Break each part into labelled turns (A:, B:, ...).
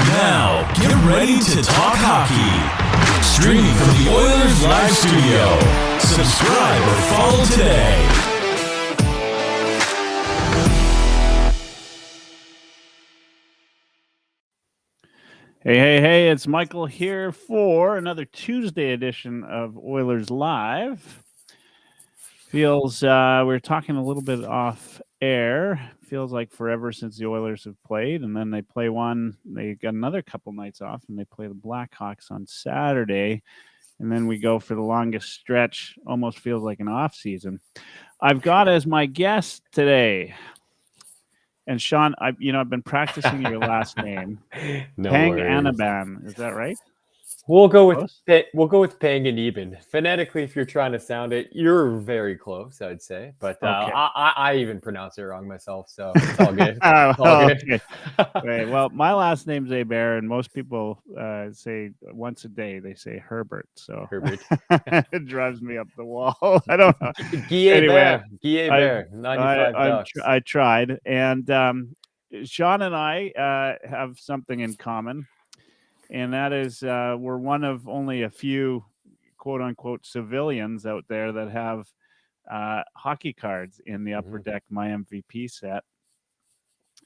A: Now, get ready to talk hockey. Streaming from the Oilers Live Studio. Subscribe or follow today.
B: Hey, it's Michael here for another Tuesday edition of Oilers Live. Feels, we're talking a little bit off air. Feels like forever since the Oilers have played, and then they play one. They got another couple nights off, and they play the Blackhawks on Saturday, and then we go for the longest stretch. Almost feels like an off season. I've got as my guest today, and Sean, I've been practicing your last name.
C: No
B: Panganiban, is that right?
C: We'll go with Panganiban. Phonetically, if you're trying to sound it, you're very close, I'd say. But
B: Okay.
C: I even pronounce it wrong myself, so it's all good. It's all good.
B: Okay. Well, my last name's Hebert, and most people say once a day they say Herbert. So
C: Herbert.
B: It drives me up the wall. I don't know.
C: Guy Hebert, 95
B: I tried, and Sean and I have something in common. And that is we're one of only a few quote-unquote civilians out there that have hockey cards in the Upper Deck My MVP set.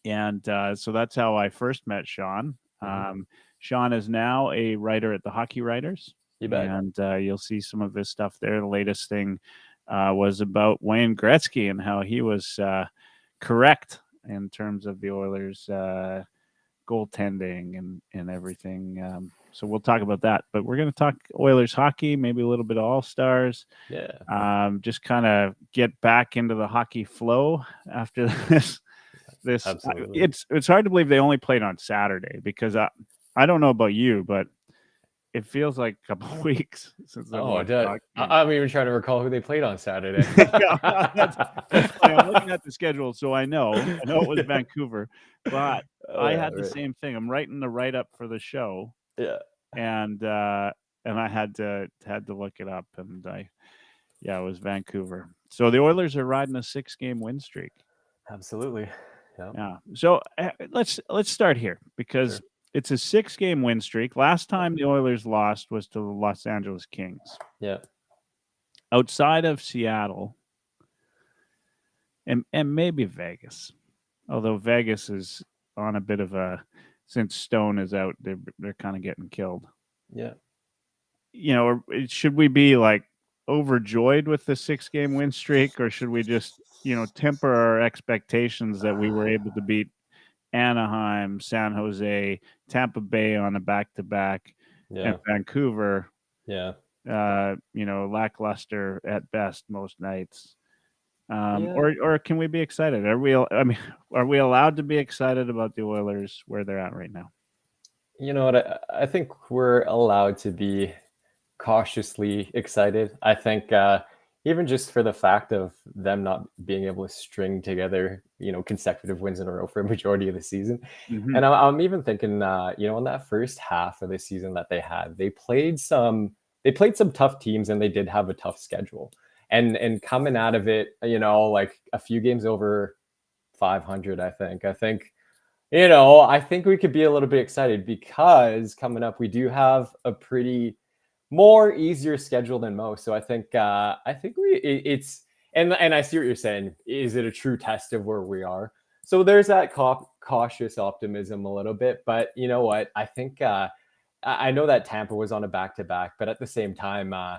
B: And so that's how I first met Sean. Sean is now a writer at the Hockey Writers.
C: You bet.
B: And you'll see some of his stuff there. The latest thing was about Wayne Gretzky and how he was correct in terms of the Oilers' goaltending and everything. So we'll talk about that. But we're going to talk Oilers hockey, maybe a little bit of All-Stars.
C: Yeah.
B: Just kind of get back into the hockey flow after this.
C: Absolutely.
B: It's hard to believe they only played on Saturday because I don't know about you, but it feels like a couple of weeks since
C: I'm even trying to recall who they played on Saturday.
B: That's funny. I'm looking at the schedule, so I know it was Vancouver, but I had the same thing. I'm writing the write-up for the show, and I had to look it up, and it was Vancouver. So the Oilers are riding a 6-game win streak.
C: Absolutely.
B: Yeah. So let's start here because it's a 6-game win streak. Last time the Oilers lost was to the Los Angeles Kings.
C: Yeah.
B: Outside of Seattle and maybe Vegas, although Vegas is on a bit of a, since Stone is out, they're kind of getting killed.
C: Yeah.
B: Should we be like overjoyed with the 6-game win streak, or should we just, temper our expectations that we were able to beat Anaheim, San Jose, Tampa Bay on a back-to-back, and Vancouver? Lackluster at best most nights. Or can we be excited? Are we allowed to be excited about the Oilers where they're at right now?
C: You know what? I think we're allowed to be cautiously excited. I think even just for the fact of them not being able to string together, consecutive wins in a row for a majority of the season.
B: Mm-hmm.
C: And I'm even thinking, in that first half of the season that they had, they played some tough teams and they did have a tough schedule. And coming out of it, like a few games over 500, I think we could be a little bit excited because coming up, we do have a pretty more easier schedule than most. So I think it's and I see what you're saying. Is it a true test of where we are? So there's that cautious optimism a little bit, but you know what? I think I know that Tampa was on a back-to-back, but at the same time, I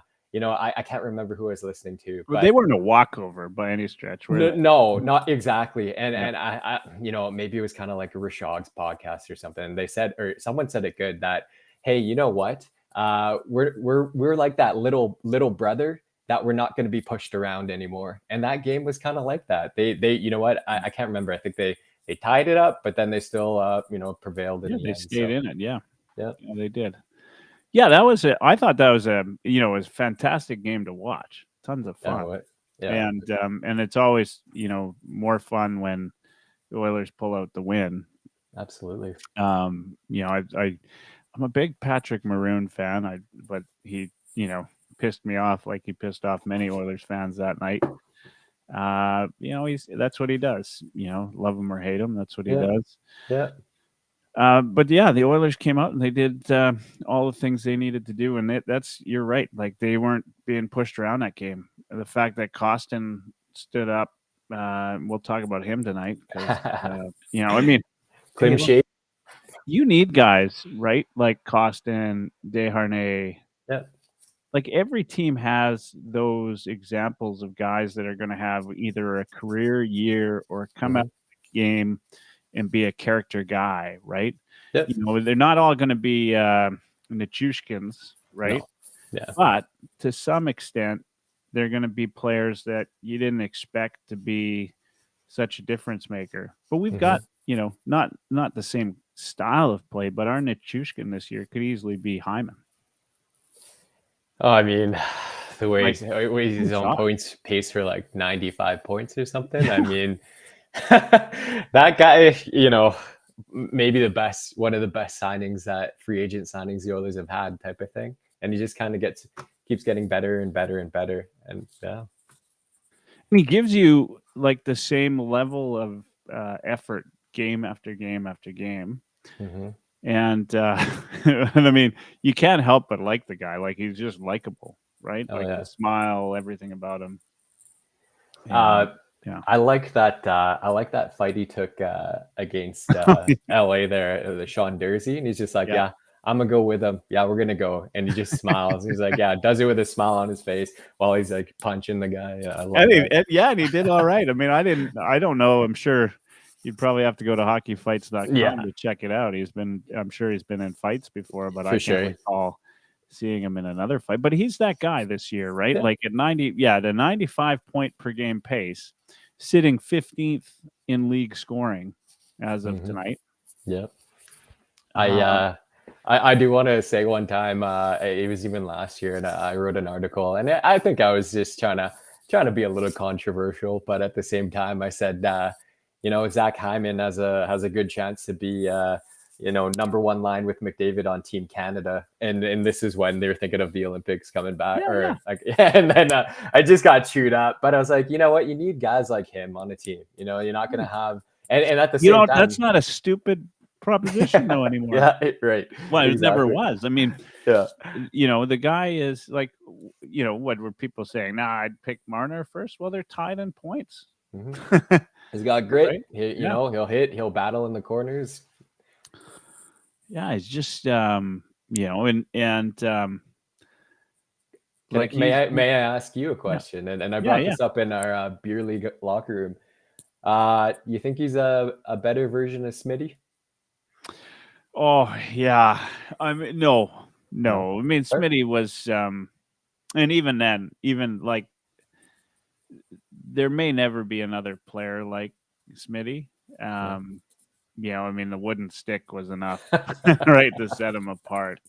C: can't remember who I was listening to.
B: But they weren't a walkover by any stretch.
C: No, not exactly. And I maybe it was kind of like a Rashog's podcast or something. And they said, or someone said it good that, hey, you know what? We're like that little brother that we're not going to be pushed around anymore. And that game was kind of like that. They you know what? I can't remember. I think they tied it up, but then they still prevailed in the end.
B: They stayed in it. Yeah, they did.
C: Yeah,
B: that was it. I thought that was it was a fantastic game to watch. Tons of fun. And it's always, more fun when the Oilers pull out the win.
C: Absolutely.
B: I'm a big Patrick Maroon fan. But he, pissed me off like he pissed off many Oilers fans that night. That's what he does. Love him or hate him, that's what he does.
C: Yeah.
B: But yeah, the Oilers came out and they did all the things they needed to do, and you're right. Like they weren't being pushed around that game. The fact that Costin stood up, we'll talk about him tonight because I mean,
C: Clean
B: look,
C: shape.
B: you need guys, right? Like Costin, Desharnais.
C: Yeah.
B: Like every team has those examples of guys that are going to have either a career year or come out of the game and be a character guy, right?
C: Yep.
B: They're not all going to be Nichushkins, right?
C: No. Yeah.
B: But to some extent, they're going to be players that you didn't expect to be such a difference maker. But we've got, not the same style of play, but our Nichushkin this year could easily be Hyman.
C: Oh, I mean, the way he's on points pace for like 95 points or something. I mean, that guy, maybe one of the best signings that free agent signings the Oilers have had, type of thing. And he just kind of keeps getting better and better and better. And yeah,
B: he gives you like the same level of effort game after game after game. And I mean, you can't help but like the guy. Like he's just likable, right? The smile, everything about him.
C: And, I like that. I like that fight he took against LA there, the Sean Dursey, and he's just like, yeah, I'm gonna go with him. Yeah, we're gonna go, and he just smiles. He's like, yeah, does it with a smile on his face while he's like punching the guy. Yeah, I love that.
B: And he did all right. I mean, I don't know. I'm sure you'd probably have to go to hockeyfights.com to check it out. I'm sure he's been in fights before, but I can't recall seeing him in another fight. But he's that guy this year, right? Yeah. Like at the 95 point per game pace, sitting 15th in league scoring as of tonight.
C: Yeah. I do want to say one time, it was even last year, and I wrote an article, and I think I was just trying to be a little controversial, but at the same time, I said, Zach Hyman has a good chance to be, number one line with McDavid on Team Canada, and this is when they're thinking of the Olympics coming back, and then I just got chewed up, but I was like, you know what, you need guys like him on a team. You're not going to have, and at the same time,
B: that's not a stupid proposition though anymore.
C: Right.
B: Well, it never was. I mean, the guy is like, what were people saying? I'd pick Marner first. Well, they're tied in points.
C: He's got grit. Right? He'll hit. He'll battle in the corners.
B: Yeah, he's just may
C: I ask you a question? And I brought this up in our beer league locker room. You think he's a better version of Smitty?
B: Oh yeah, I mean no. I mean Smitty was, and even then, like there may never be another player like Smitty. I mean the wooden stick was enough, right, to set him apart.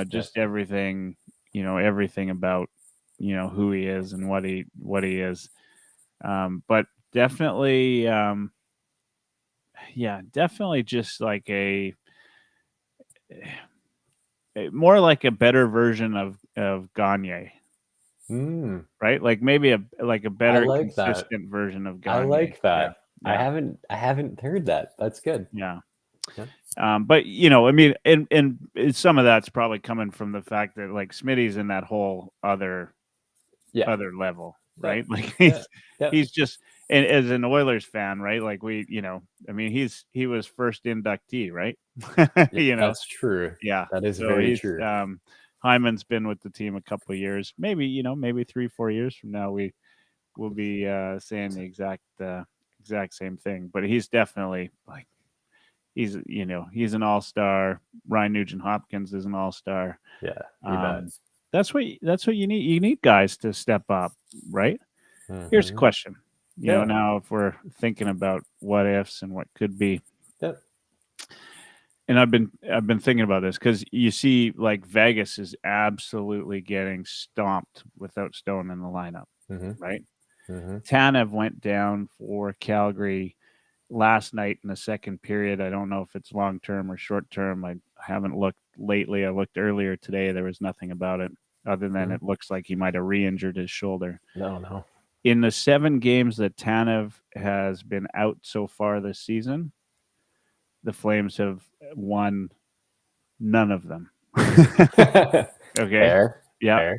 B: Just everything, everything about who he is and what he is. But definitely. Definitely just like a more like a better version of Gagne. Right? Like maybe a better consistent version of Gagne.
C: I like that. Yeah. I haven't heard that. That's good.
B: Yeah. But I mean, and some of that's probably coming from the fact that like Smitty's in that whole other level, right? Like he's just, and as an Oilers fan, right? Like I mean, he was first inductee, right?
C: That's true.
B: Yeah,
C: that is very true.
B: Hyman's been with the team a couple of years, maybe 3-4 years from now we will be saying the exact same thing. But he's definitely like he's an all-star. Ryan Nugent-Hopkins is an all-star.
C: Yeah, you bet.
B: That's what you need. You need guys to step up, right? Here's a question. Now if we're thinking about what ifs and what could be.
C: Yep.
B: And I've been thinking about this because you see, like Vegas is absolutely getting stomped without Stone in the lineup, right? Tanev went down for Calgary last night in the second period. I don't know if it's long term or short term. I haven't looked lately. I looked earlier today. There was nothing about it other than it looks like he might have re-injured his shoulder.
C: No.
B: In the 7 games that Tanev has been out so far this season, the Flames have won none of them. Okay.
C: Fair.
B: Yeah.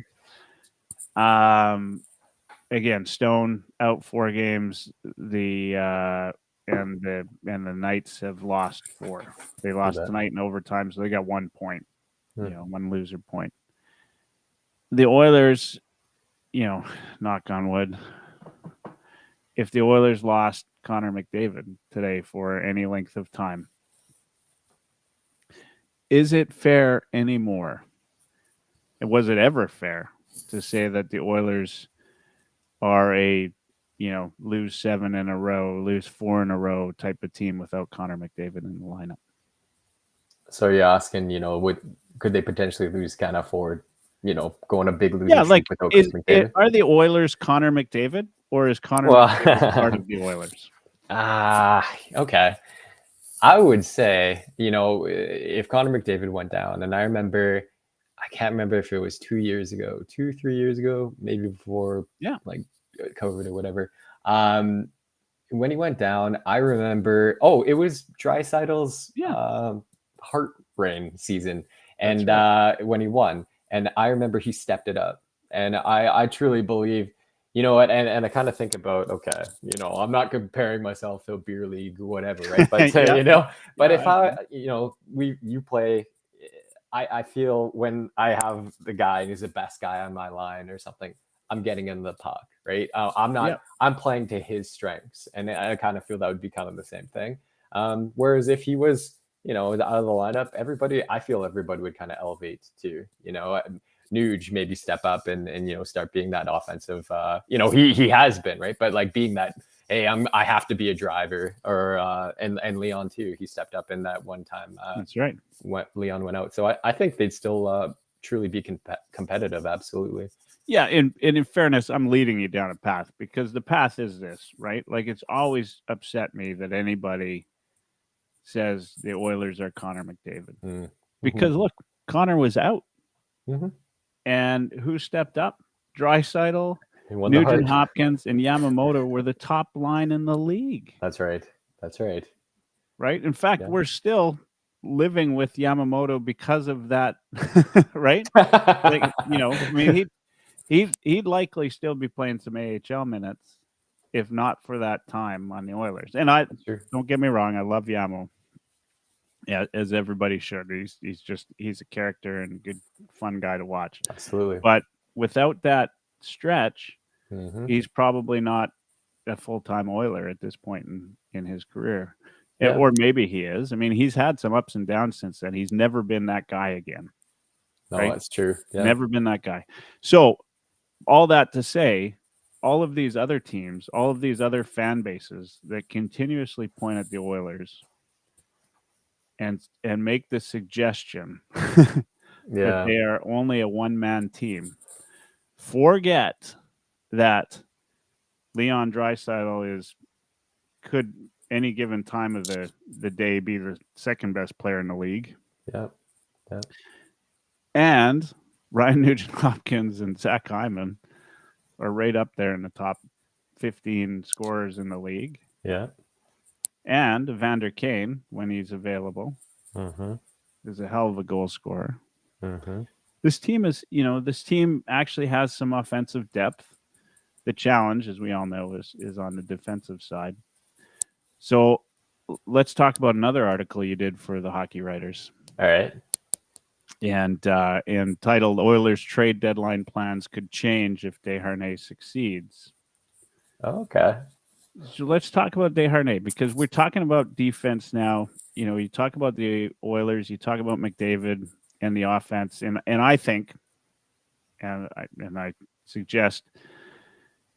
C: Fair.
B: Again, Stone out 4 games. And the Knights have lost 4. They lost
C: bet.
B: tonight in overtime, so they got 1 point.
C: Hmm.
B: 1 loser point. The Oilers, knock on wood, if the Oilers lost Connor McDavid today for any length of time, is it fair anymore? And was it ever fair to say that the Oilers are a, lose 7 in a row, lose 4 in a row type of team without Connor McDavid in the lineup?
C: So you're asking, could they potentially lose kind of forward, go on a big losing streak without McDavid?
B: Are the Oilers Connor McDavid, or is Connor McDavid part of the Oilers?
C: Okay. I would say, if Connor McDavid went down, and I can't remember if it was 3 years ago, maybe before like COVID or whatever. When he went down, I remember, it was Draisaitl's heart rain season. And when he won, and I remember he stepped it up. And I truly believe, and I kind of think about, okay, I'm not comparing myself to a beer league or whatever, right? But, but if you play, I feel when I have the guy who's the best guy on my line or something, I'm getting in the puck, right? I'm playing to his strengths. And I kind of feel that would be kind of the same thing. Whereas if he was, out of the lineup, I feel everybody would kind of elevate too, Nuge maybe step up and start being that offensive, he has been, right? But like being that, hey, I have to be a driver, or and Leon too, he stepped up in that one time.
B: That's right.
C: When Leon went out. So I think they'd still truly be competitive. Absolutely.
B: Yeah, and in fairness, I'm leading you down a path, because the path is this, right? Like, it's always upset me that anybody says the Oilers are Connor McDavid. Mm-hmm. Because look, Connor was out. Mm-hmm. And who stepped up? Draisaitl, Nugent Hopkins, and Yamamoto were the top line in the league.
C: That's right.
B: Right? In fact, we're still living with Yamamoto because of that, right? Like, I mean, he'd likely still be playing some AHL minutes if not for that time on the Oilers. And don't get me wrong, I love Yamo. Yeah, as everybody should. He's a character and a good, fun guy to watch.
C: Absolutely.
B: But without that stretch, he's probably not a full-time Oiler at this point in his career. Yeah. Or maybe he is. I mean, he's had some ups and downs since then. He's never been that guy again.
C: No, right? That's true. Yeah.
B: Never been that guy. So all that to say, all of these other teams, all of these other fan bases that continuously point at the Oilers and make the suggestion that they are only a one-man team, forget that Leon Draisaitl could any given time of the day be the second best player in the league.
C: Yeah.
B: And Ryan Nugent-Hopkins and Zach Hyman are right up there in the top 15 scorers in the league.
C: Yeah.
B: And Evander Kane, when he's available, is a hell of a goal scorer. This team actually has some offensive depth. The challenge, as we all know, is on the defensive side. So let's talk about another article you did for the Hockey Writers.
C: All right.
B: And titled "Oilers Trade Deadline Plans Could Change If Desharnais Succeeds."
C: Okay.
B: So let's talk about Desharnais, because we're talking about defense now. You talk about the Oilers, you talk about McDavid and the offense, and I think, and I suggest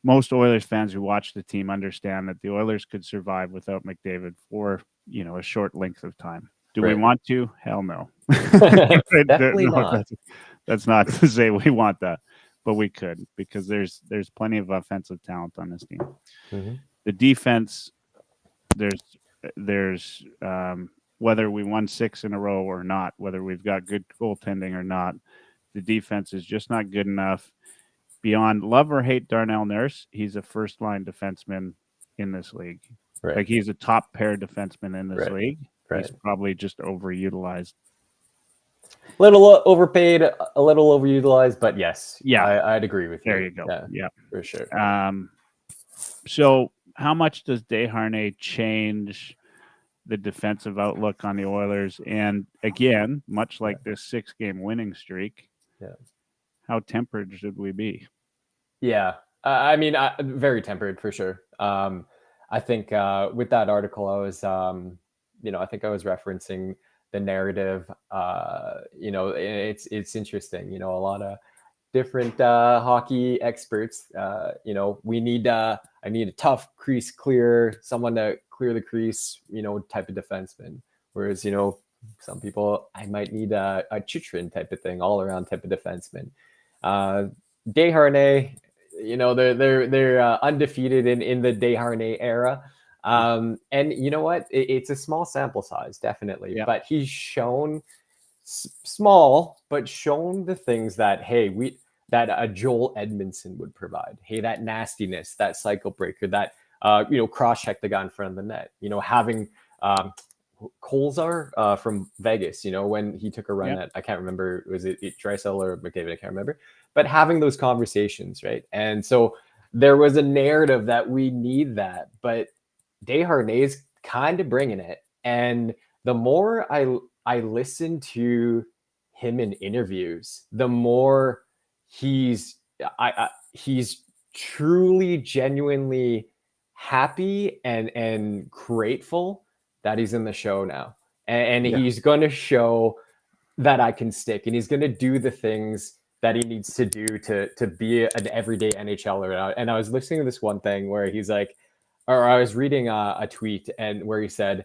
B: most Oilers fans who watch the team understand that the Oilers could survive without McDavid for a short length of time. Do we want to? Hell no.
C: Definitely not.
B: That's not to say we want that, but we could, because there's plenty of offensive talent on this team. The defense, there's whether we won 6 in a row or not, whether we've got good goaltending or not, the defense is just not good enough. Beyond love or hate Darnell Nurse, he's a first-line defenseman in this league.
C: Right.
B: Like he's a top pair defenseman in this
C: Right.
B: league.
C: Right.
B: He's probably just overutilized.
C: A little overpaid, a little overutilized, but yes,
B: Yeah.
C: I'd agree with you.
B: There you go. Yeah.
C: For sure.
B: So how much does Desharnais change the defensive outlook on the Oilers? And again, much like this 6-game winning streak, how tempered should we be?
C: Yeah. I mean, very tempered for sure. I think with that article, I was, I think I was referencing the narrative. It's interesting. A lot of different hockey experts. We need I need a tough crease clear, someone to clear the crease, type of defenseman. Whereas, some people, I might need a Chychrun type of thing, all around type of defenseman. Desharnais, they're undefeated in the Desharnais era. And you know what? It's a small sample size, definitely.
B: Yeah.
C: But he's shown small, but shown the things that, hey, that a Joel Edmondson would provide. Hey, that nastiness, that cycle breaker, that cross check the guy in front of the net. Having Kolzar from Vegas, when he took a run at, I can't remember, was it Drysdale or McDavid? I can't remember. But having those conversations, right? And so there was a narrative that we need that, but Desharnais kind of bringing it. And the more I listen to him in interviews, the more he's truly, genuinely happy and grateful that he's in the show now. And he's going to show that I can stick, and he's going to do the things that he needs to do to be an everyday NHLer. And I was listening to this one thing where he's like, or I was reading a tweet and where he said,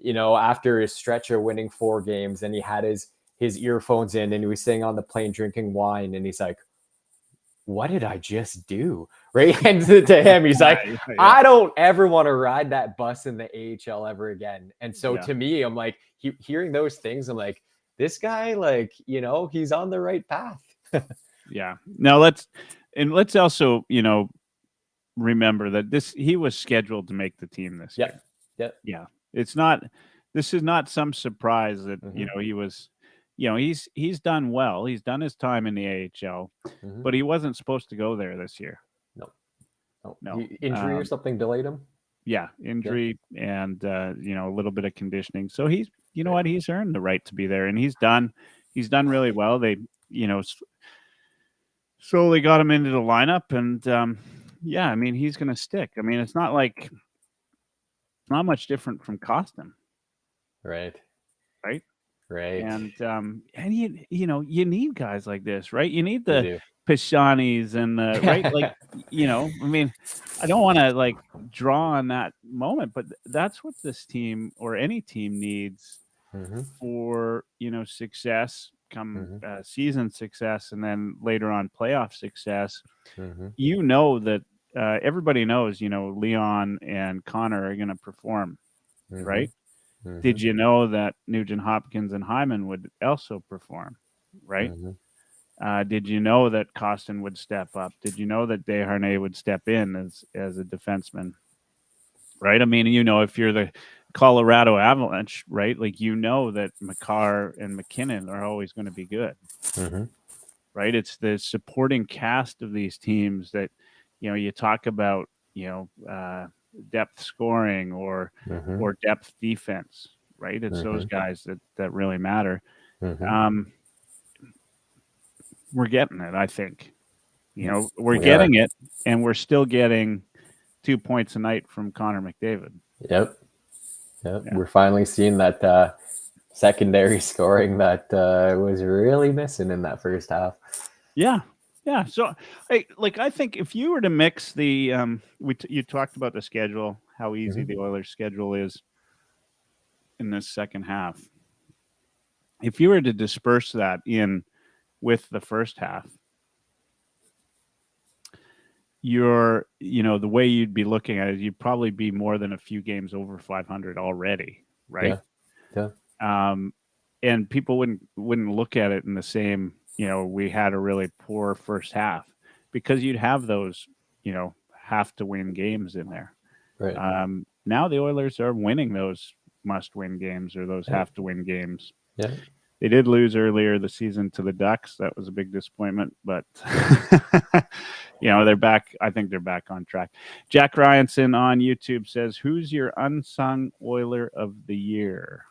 C: after his stretch of winning 4 games, and he had his earphones in and he was sitting on the plane drinking wine, and he's like, what did I just do? Right. And to him, he's like, I don't ever want to ride that bus in the AHL ever again. And so to me, I'm like, hearing those things, I'm like, this guy, like, he's on the right path.
B: Yeah. Now let's also, remember that he was scheduled to make the team this year. Yeah. This is not some surprise that, he was, he's done well. He's done his time in the AHL, but he wasn't supposed to go there this year. No.
C: Injury or something delayed him?
B: Yeah. Injury and, a little bit of conditioning. So he's, what, he's earned the right to be there, and he's done really well. They, slowly got him into the lineup, and, I mean, he's going to stick. I mean, it's not much different from Costin.
C: Right.
B: And you need guys like this, right? You need the Pishanis and the right, like, I mean, I don't want to draw on that moment, but that's what this team or any team needs for success, come season success, and then later on playoff success. That everybody knows, Leon and Connor are going to perform, right? Did you know that Nugent Hopkins and Hyman would also perform, right? Did you know that Costin would step up? Did you know that Desharnais would step in as a defenseman, right? I mean, if you're the Colorado Avalanche, right? Like, that Makar and McKinnon are always going to be good, right? It's the supporting cast of these teams that, you talk about, depth scoring or depth defense, right? It's those guys that really matter. We're getting it, I think. We're getting it, and we're still getting 2 points a night from Connor McDavid.
C: Yep. We're finally seeing that secondary scoring that was really missing in that first half.
B: Yeah. So, I think if you were to mix the, you talked about the schedule, how easy the Oilers' schedule is in this second half. If you were to disperse that in with the first half, the way you'd be looking at it, you'd probably be more than a few games over 500 already, right?
C: Yeah.
B: And people wouldn't look at it in the same, we had a really poor first half, because you'd have those, have to win games in there.
C: Right.
B: now the Oilers are winning those must-win games or those have-to-win games.
C: Yeah.
B: They did lose earlier the season to the Ducks. That was a big disappointment, but they're back. I think they're back on track. Jack Ryanson on YouTube says, "Who's your unsung Oiler of the year?"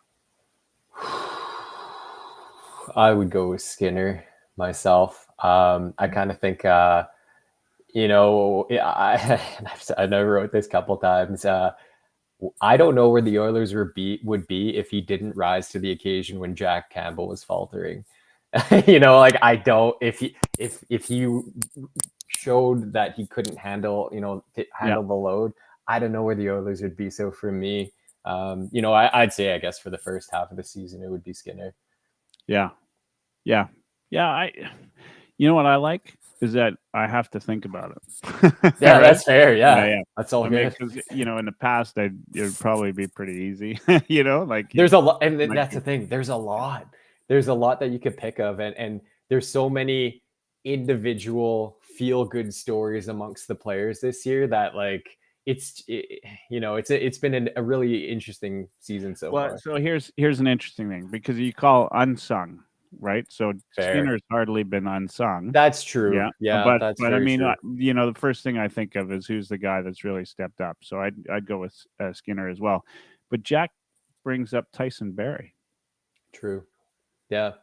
C: I would go with Skinner myself. I kind of think, I never wrote this a couple times. I don't know where the Oilers would be if he didn't rise to the occasion when Jack Campbell was faltering. I don't. If he showed that he couldn't handle the load, I don't know where the Oilers would be. So for me, I'd say, I guess, for the first half of the season, it would be Skinner.
B: Yeah. You know what I like is that I have to think about it.
C: Yeah, right? That's fair. Yeah. That's all good.
B: Because in the past, it would probably be pretty easy. There's
C: a lot, and that's the thing. There's a lot that you could pick of, and there's so many individual feel-good stories amongst the players this year that it's been a really interesting season so far.
B: So here's an interesting thing, because you call unsung, right? So
C: fair.
B: Skinner's hardly been unsung.
C: That's true. Yeah,
B: but I mean, the first thing I think of is who's the guy that's really stepped up. So I'd go with Skinner as well. But Jack brings up Tyson Barrie.
C: True. Yeah.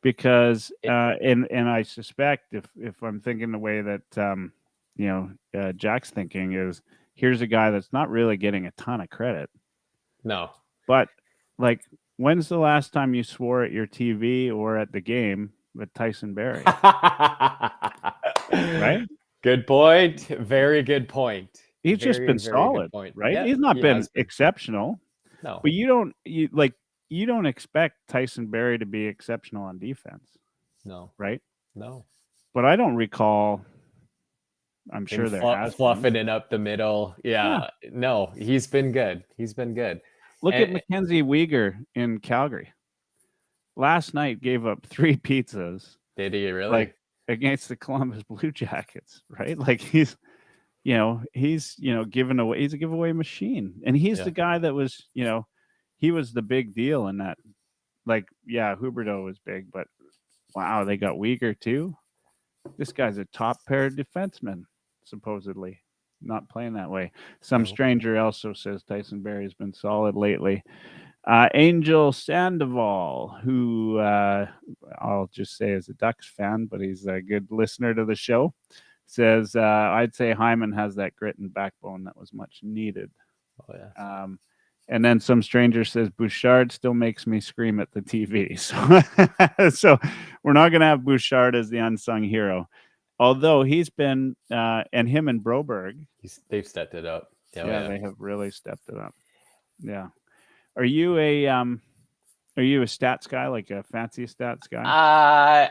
B: Because and I suspect if I'm thinking the way that Jack's thinking is, here's a guy that's not really getting a ton of credit.
C: No.
B: But when's the last time you swore at your TV or at the game with Tyson Barrie? Right?
C: Good point. Very good point.
B: He's just been solid, right?
C: Yeah,
B: he's not been exceptional.
C: No.
B: But you don't expect Tyson Barrie to be exceptional on defense.
C: No.
B: Right?
C: No.
B: But I don't recall. I'm sure they're
C: fluffing it up the middle. Yeah. No, he's been good.
B: Look at Mackenzie Weegar in Calgary. Last night gave up 3 pizzas.
C: Did he really?
B: Against the Columbus Blue Jackets, right? He's giving away. He's a giveaway machine, and he's the guy that was, he was the big deal in that. Huberdeau was big, but wow, they got Weegar too. This guy's a top pair defenseman, supposedly. Not playing that way. Some stranger also says Tyson Barrie has been solid lately. Angel Sandoval, who I'll just say is a Ducks fan, but he's a good listener to the show, says, I'd say Hyman has that grit and backbone that was much needed.
C: Oh, yeah.
B: And then some stranger says Bouchard still makes me scream at the TV. So we're not going to have Bouchard as the unsung hero. Although he's been, and him and Broberg,
C: they've stepped it up.
B: Yeah, they have really stepped it up. Yeah. Are you a stats guy, like a fancy stats guy?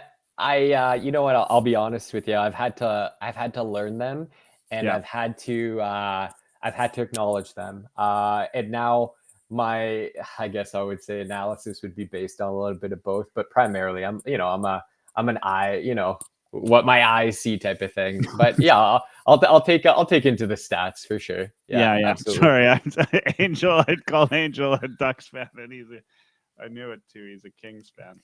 C: You know what? I'll be honest with you. I've had to learn them, and I've had to acknowledge them. And now I guess I would say analysis would be based on a little bit of both, but primarily I'm an eye, what my eyes see type of thing. But yeah, I'll take into the stats for sure.
B: Yeah.
C: Absolutely.
B: Sorry, Angel. I'd call Angel a Ducks fan, and I knew it too. He's a Kings fan.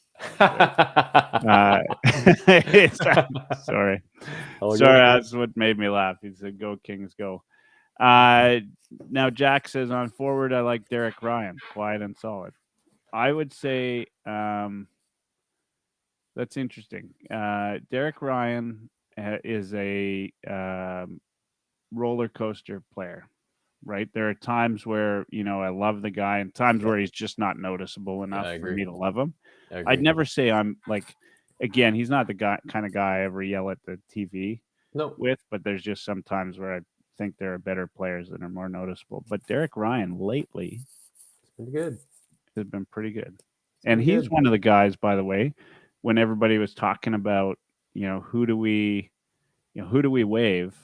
B: Sorry, that's what made me laugh. He's a go Kings go. Now Jack says on forward, I like Derek Ryan, quiet and solid. I would say. That's interesting. Derek Ryan is a roller coaster player, right? There are times where, I love the guy, and times where he's just not noticeable enough for me to love him. I'd never say I'm again, he's not the kind of guy I ever yell at the TV with, but there's just some times where I think there are better players that are more noticeable. But Derek Ryan lately has been pretty good. And he's one of the guys, by the way, when everybody was talking about, who do we waive?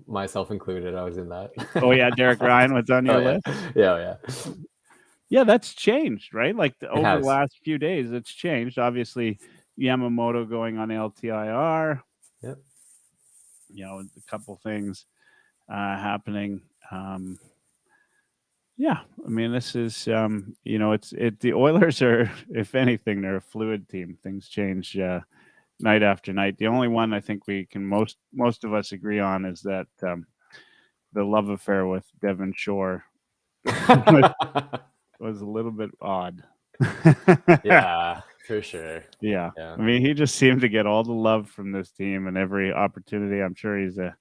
C: Myself included, I was in that.
B: Oh yeah, Derek Ryan was on your list.
C: Yeah,
B: that's changed, right? Over the last few days, it's changed. Obviously, Yamamoto going on LTIR.
C: Yep.
B: A couple things happening. Yeah, I mean, this is the Oilers are, if anything, they're a fluid team. Things change night after night. The only one I think we can most of us agree on is that the love affair with Devon Shore was a little bit odd.
C: Yeah, for sure.
B: Yeah.
C: Yeah.
B: I mean, he just seemed to get all the love from this team and every opportunity. I'm sure he's a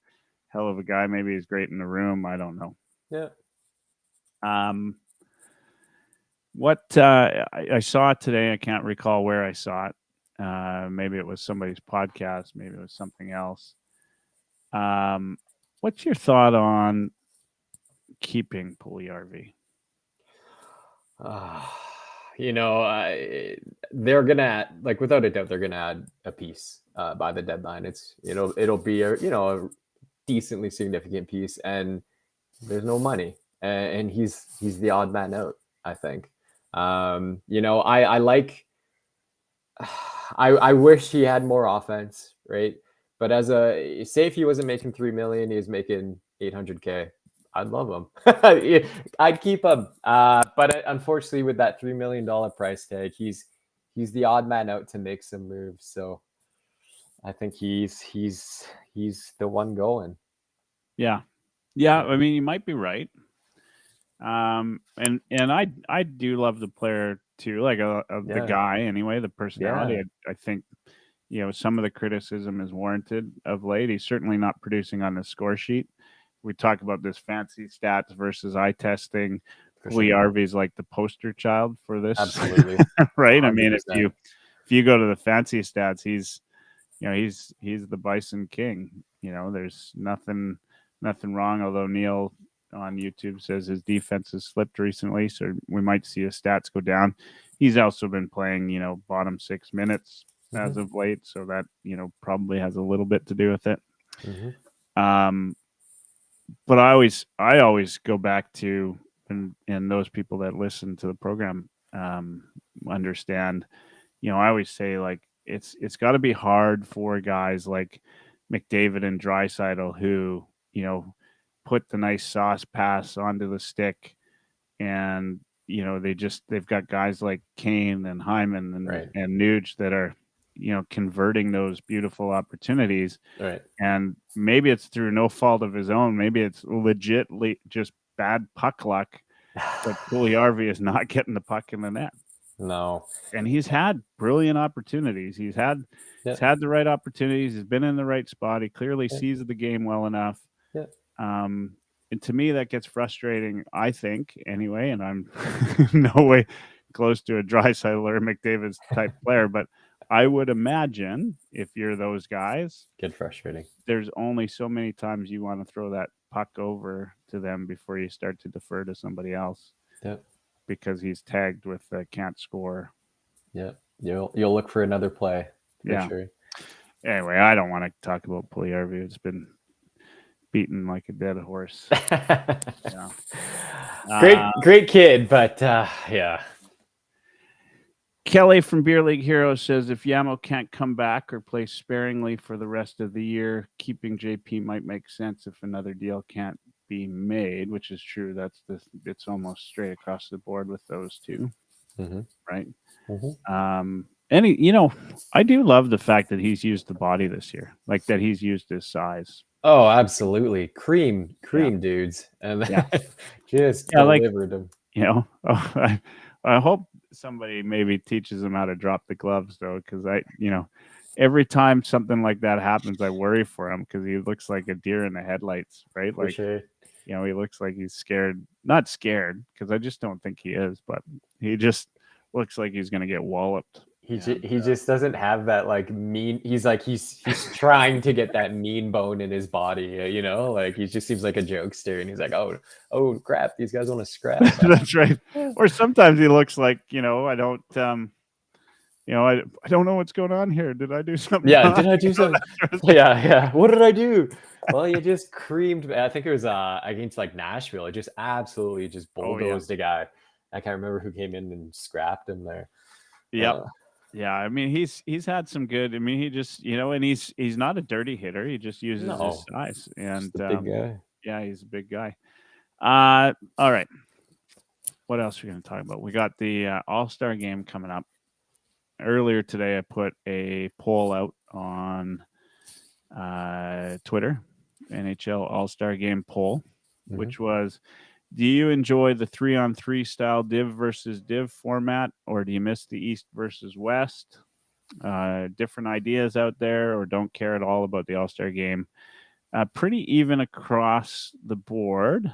B: hell of a guy. Maybe he's great in the room. I don't know.
C: Yeah.
B: What I saw it today, I can't recall where I saw it. Maybe it was somebody's podcast. Maybe it was something else. What's your thought on keeping Puljujärvi?
C: They're gonna add, like, without a doubt, they're gonna add a piece by the deadline. It'll be a decently significant piece, and there's no money, and he's the odd man out, I think. I like. I wish he had more offense, right? But say if he wasn't making $3 million, he was making $800K. I'd love him. I'd keep him. But unfortunately, with that $3 million price tag, he's the odd man out to make some moves. So I think he's the one going.
B: Yeah. I mean, you might be right. And I do love the player too, like the guy anyway, the personality.
C: Yeah.
B: I think some of the criticism is warranted of late. He's certainly not producing on the score sheet. We talk about this fancy stats versus eye testing. Puljujärvi is like the poster child for this.
C: Absolutely.
B: Right? 100%. I mean, if you go to the fancy stats, he's the Bison King. There's nothing wrong. Although Neil on YouTube says his defense has slipped recently, so we might see his stats go down. He's also been playing, bottom 6 minutes as of late, so that probably has a little bit to do with it. But I always go back to, and those people that listen to the program understand. I always say, like, it's got to be hard for guys like McDavid and Draisaitl who put the nice sauce pass onto the stick, and they've got guys like Kane and Hyman and Nuge that are converting those beautiful opportunities.
C: Right.
B: And maybe it's through no fault of his own. Maybe it's legitly just bad puck luck that Puljujärvi is not getting the puck in the net.
C: No.
B: And he's had brilliant opportunities. He's had the right opportunities. He's been in the right spot. He clearly sees the game well enough.
C: Yeah.
B: And to me, that gets frustrating, I think, anyway. And I'm no way close to a Draisaitl or McDavid's type player, but I would imagine if you're those guys,
C: get frustrating.
B: There's only so many times you want to throw that puck over to them before you start to defer to somebody else.
C: Yep.
B: Because he's tagged with can't score.
C: Yeah, you'll look for another play. For sure.
B: Anyway, I don't want to talk about Puljujärvi. It's been beaten like a dead horse.
C: Great kid, but yeah.
B: Kelly from Beer League Heroes says if Yamo can't come back or play sparingly for the rest of the year, keeping JP might make sense if another deal can't be made, which is true. It's almost straight across the board with those two, right? And I do love the fact that he's used the body this year, like that he's used his size.
C: Oh, absolutely, cream dudes, and just delivered them.
B: I hope somebody maybe teaches him how to drop the gloves, though, because every time something like that happens, I worry for him because he looks like a deer in the headlights, right?
C: For sure.
B: He looks like he's scared. Not scared, because I just don't think he is, but he just looks like he's going to get walloped.
C: He just doesn't have that like mean. He's trying to get that mean bone in his body, like he just seems like a jokester, and he's like, oh crap, these guys want to scrap.
B: That's right. Or sometimes he looks like, I don't know what's going on here. Did I do something?
C: Yeah, did I do something? Yeah. What did I do? Well, you just creamed. I think it was against like Nashville. It just absolutely just bulldozed a guy. I can't remember who came in and scrapped him there.
B: Yep. Yeah, I mean he's had some good. I mean he just and he's not a dirty hitter. He just uses his size, and
C: big guy.
B: Yeah, he's a big guy. All right. what else are we going to talk about? We got the All-Star game coming up. Earlier today, I put a poll out on Twitter, NHL All-Star game poll, which was, do you enjoy the 3-on-3 style div versus div format, or do you miss the East versus West? Different ideas out there, or don't care at all about the All-Star game. Pretty even across the board,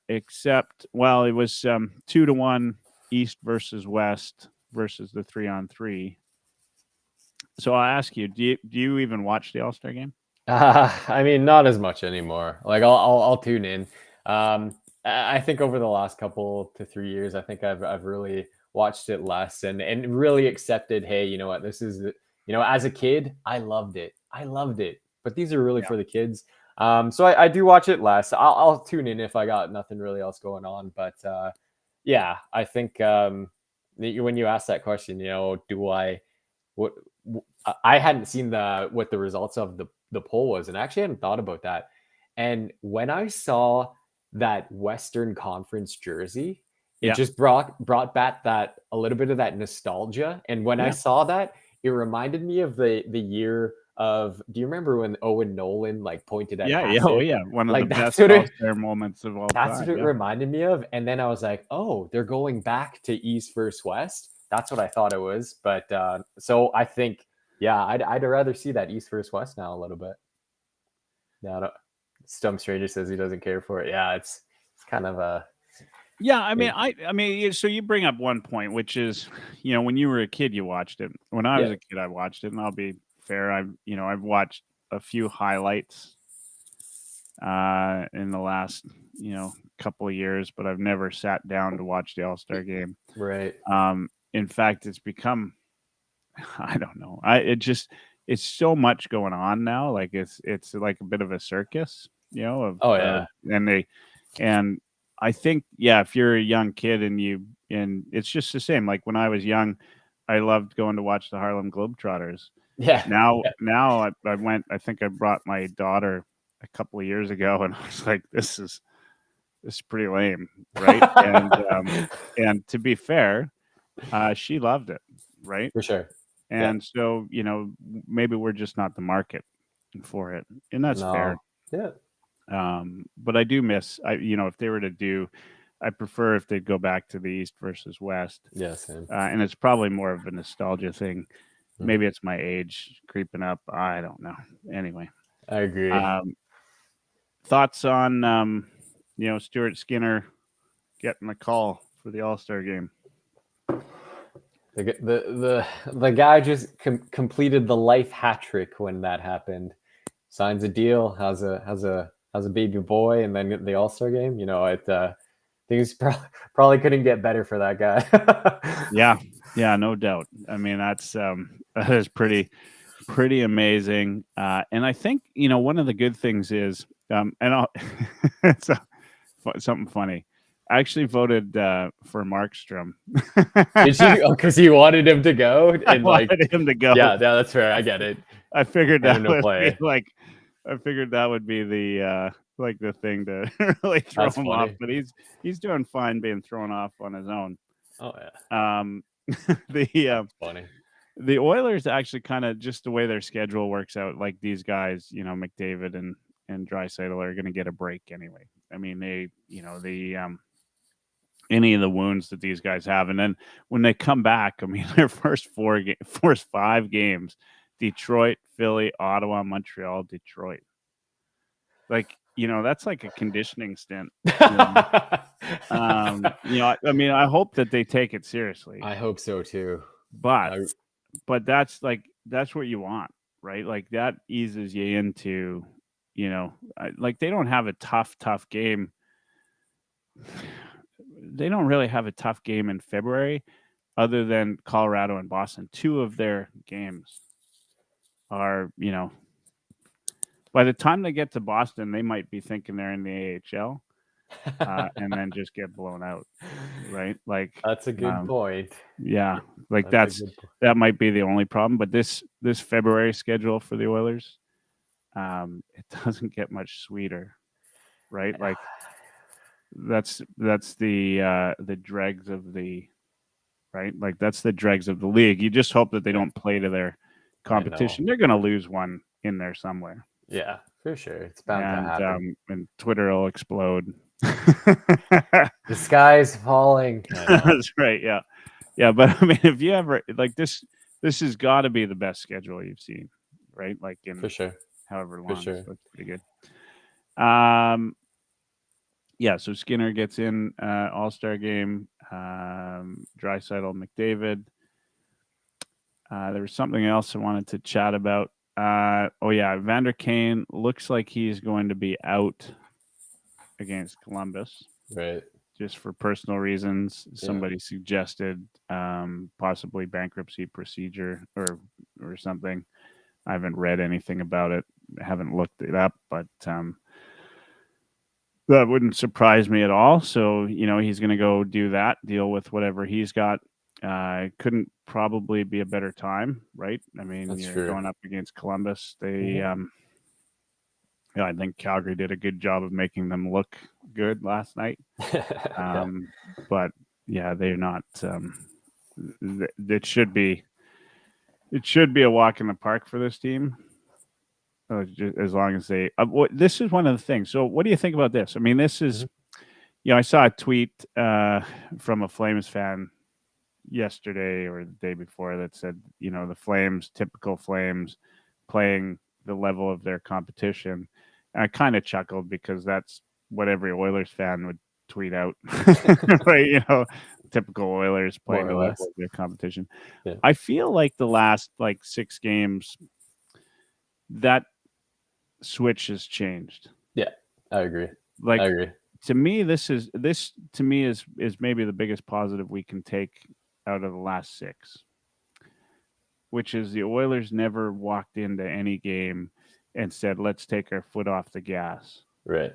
B: except, well, it was 2-1 East versus West versus the 3-on-3. So I'll ask you, do you even watch the All-Star game?
C: I mean, not as much anymore. Like I'll tune in. I think over the last couple to 3 years, I think I've really watched it less and really accepted, hey, you know what, this is, as a kid, I loved it. But these are really for the kids. So I do watch it less. I'll tune in if I got nothing really else going on. But yeah, I think when you ask that question, I hadn't seen what the results of the poll was, and I actually hadn't thought about that. And when I saw that Western Conference jersey, it just brought back that a little bit of that nostalgia. And when I saw that, it reminded me of the year of, do you remember when Owen Nolan pointed at
B: one of the best All-Star moments of all time.
C: That's what it reminded me of. And then I was like, oh, they're going back to East versus West. That's what I thought it was. But so I think, I'd rather see that East versus West now a little bit. Yeah, Stump Stranger says he doesn't care for it. Yeah, it's kind of a.
B: Yeah, I mean, so you bring up one point, which is, when you were a kid, you watched it. When I was a kid, I watched it, and I'll be fair, I've watched a few highlights in the last, couple of years, but I've never sat down to watch the All-Star game.
C: Right.
B: In fact, it's become, I don't know. It's so much going on now. Like it's like a bit of a circus, and I think, if you're a young kid and it's just the same. Like when I was young, I loved going to watch the Harlem Globetrotters.
C: Yeah.
B: Now I went, I think I brought my daughter a couple of years ago, and I was like, this is pretty lame. Right. And to be fair, she loved it. Right.
C: For sure.
B: And so, maybe we're just not the market for it. And that's fair.
C: Yeah.
B: But I do miss, if they were to do, I prefer if they'd go back to the East versus West.
C: Yeah, same.
B: And it's probably more of a nostalgia thing. Maybe it's my age creeping up. I don't know. Anyway.
C: I agree.
B: Thoughts on, Stuart Skinner getting the call for the All-Star game?
C: The guy just completed the life hat trick when that happened. Signs a deal, has a baby boy, and then the All-Star game. Things probably couldn't get better for that guy.
B: Yeah, no doubt. I mean, that is pretty amazing. And I think one of the good things is, it's something funny. I actually voted for Markstrom.
C: Did you? Because you wanted him to go, and
B: I wanted him to go.
C: Yeah, that's fair. I get it.
B: I figured that would be the the thing to really throw him off. But he's doing fine being thrown off on his own.
C: Oh yeah.
B: Funny. The Oilers actually kind of, just the way their schedule works out, like these guys, McDavid and Draisaitl are going to get a break anyway. I mean, they, any of the wounds that these guys have, and then when they come back, I mean, their first 5 games, Detroit, Philly, Ottawa, Montreal, Detroit. Like, that's like a conditioning stint. I mean, I hope that they take it seriously.
C: I hope so too.
B: But that's what you want, right? Like that eases you into, like they don't have a tough game. They don't really have a tough game in February other than Colorado and Boston. 2 of their games are, by the time they get to Boston, they might be thinking they're in the AHL and then just get blown out. Right. Like
C: that's a good point.
B: Yeah. Like that might be the only problem. But this February schedule for the Oilers, it doesn't get much sweeter. Right. Like that's the dregs of the right. Like that's the dregs of the league. You just hope that they don't play to their competition. They're going to lose one in there somewhere.
C: Yeah, for sure. It's bound to happen.
B: And Twitter will explode.
C: The sky's falling.
B: That's right. Yeah. Yeah. But I mean, if you ever like this has got to be the best schedule you've seen, right? Like in
C: For sure.
B: however long.
C: For sure.
B: So it's pretty good. Yeah, so Skinner gets in All-Star game. Draisaitl, McDavid. There was something else I wanted to chat about. Vander Kane looks like he's going to be out against Columbus.
C: Right.
B: Just for personal reasons. Somebody suggested possibly bankruptcy procedure or something. I haven't read anything about it. I haven't looked it up, but that wouldn't surprise me at all. So, he's going to go do that, deal with whatever he's got. Couldn't probably be a better time, right? I mean,
C: That's
B: you're
C: true.
B: going up against Columbus. They, I think Calgary did a good job of making them look good last night. But yeah, they're not. It should be a walk in the park for this team. As long as they, this is one of the things. So, what do you think about this? I mean, this is, I saw a tweet from a Flames fan yesterday or the day before that said, the Flames, typical Flames, playing the level of their competition. And I kind of chuckled because that's what every Oilers fan would tweet out, right? Typical Oilers playing the level of their competition. Yeah. I feel like the last 6 games, that switch has changed.
C: Yeah, I agree.
B: To me, this is maybe the biggest positive we can take out of the last 6, which is the Oilers never walked into any game and said, let's take our foot off the gas.
C: Right.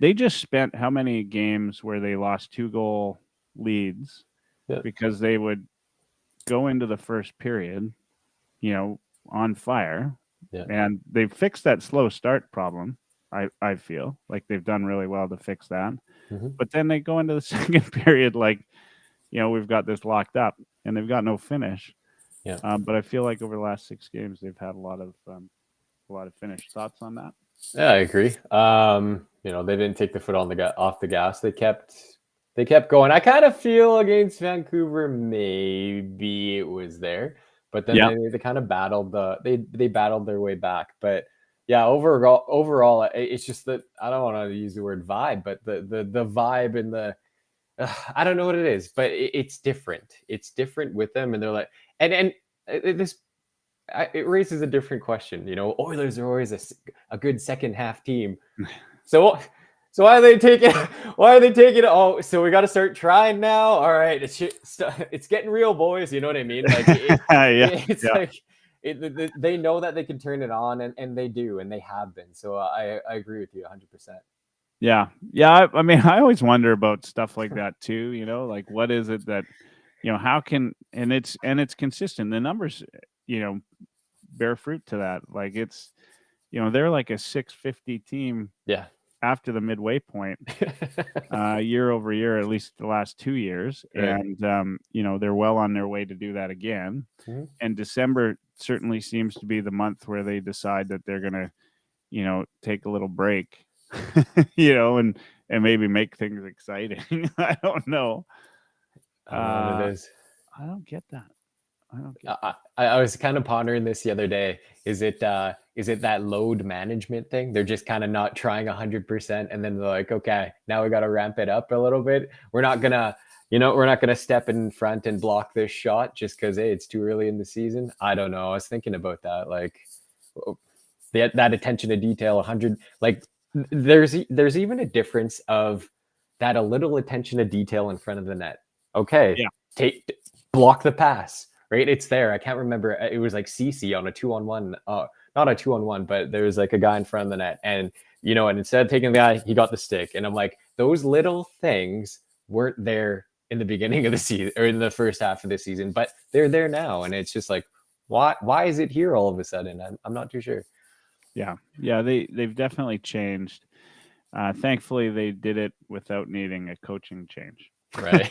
B: They just spent how many games where they lost 2-goal leads because they would go into the first period, on fire. Yeah. And they've fixed that slow start problem. I feel like they've done really well to fix that. But then they go into the second period we've got this locked up, and they've got no finish. Yeah. But I feel like over the last 6 games, they've had a lot of finish. Thoughts on that?
C: Yeah, I agree. They didn't take the foot off the gas. They kept going. I kind of feel against Vancouver, maybe it was there. But then they kind of battled they battled their way back. But yeah, overall, it's just that I don't want to use the word vibe, but the vibe and the I don't know what it is, but it's different. It's different with them, and they're like, and it raises a different question. Oilers are always a good second half team, so why are they taking? Oh, so we got to start trying now. All right, it's getting real, boys. You know what I mean? Like, they know that they can turn it on, and they do, and they have been. So I agree with you 100%.
B: Yeah. I mean, I always wonder about stuff like that too. Like what is it that, how can and it's consistent. The numbers, bear fruit to that. Like it's, they're like a 650 team.
C: Yeah.
B: After the midway point, year over year, at least the last 2 years. Right. And, they're well on their way to do that again. Mm-hmm. And December certainly seems to be the month where they decide that they're going to, take a little break, and maybe make things exciting. I don't know.
C: I don't know what it is.
B: I don't get that.
C: I was kind of pondering this the other day. Is it that load management thing? They're just kind of not trying 100%, and then they're like, okay, now we got to ramp it up a little bit. We're not gonna step in front and block this shot just because it's too early in the season. I don't know. I was thinking about that, like that attention to detail. 100, like there's even a difference of that a little attention to detail in front of the net. Okay, block the pass. Right, it's there. I can't remember. It was like CC on a 2-on-1, not a 2-on-1, but there was like a guy in front of the net, and and instead of taking the guy, he got the stick. And I'm like, those little things weren't there in the beginning of the season or in the first half of the season, but they're there now, and it's just like, why is it here all of a sudden? I'm not too sure.
B: Yeah, they've definitely changed. Thankfully, they did it without needing a coaching change.
C: Right.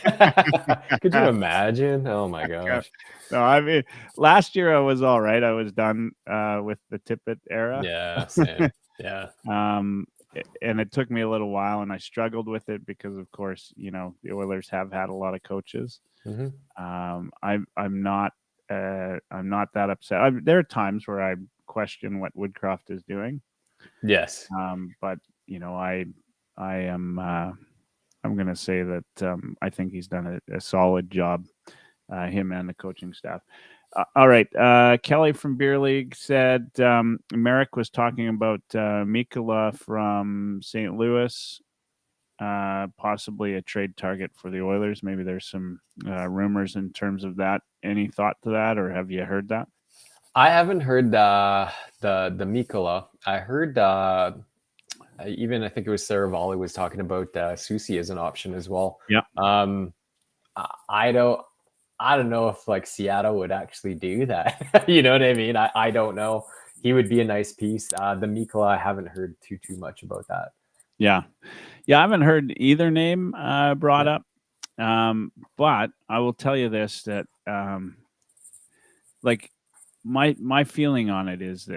C: Could you imagine? Oh my gosh.
B: No, I mean, last year I was all right. I was done with the Tippett era.
C: Yeah, same. Yeah.
B: And it took me a little while, and I struggled with it because, of course, the Oilers have had a lot of coaches.
C: Mhm.
B: I'm not that upset. There are times where I question what Woodcroft is doing.
C: Yes.
B: But I am. I'm going to say that I think he's done a solid job, him and the coaching staff. All right. Kelly from Beer League said Merrick was talking about Mikkola from St. Louis, possibly a trade target for the Oilers. Maybe there's some rumors in terms of that. Any thought to that, or have you heard that?
C: I haven't heard the Mikkola. I heard even I think it was Sarah Volley was talking about Susie as an option as well.
B: Yeah.
C: I don't know if like Seattle would actually do that. You know what I mean? I don't know. He would be a nice piece. The Mikkola, I haven't heard too much about that.
B: Yeah. I haven't heard either name brought up. But I will tell you this, that like my feeling on it is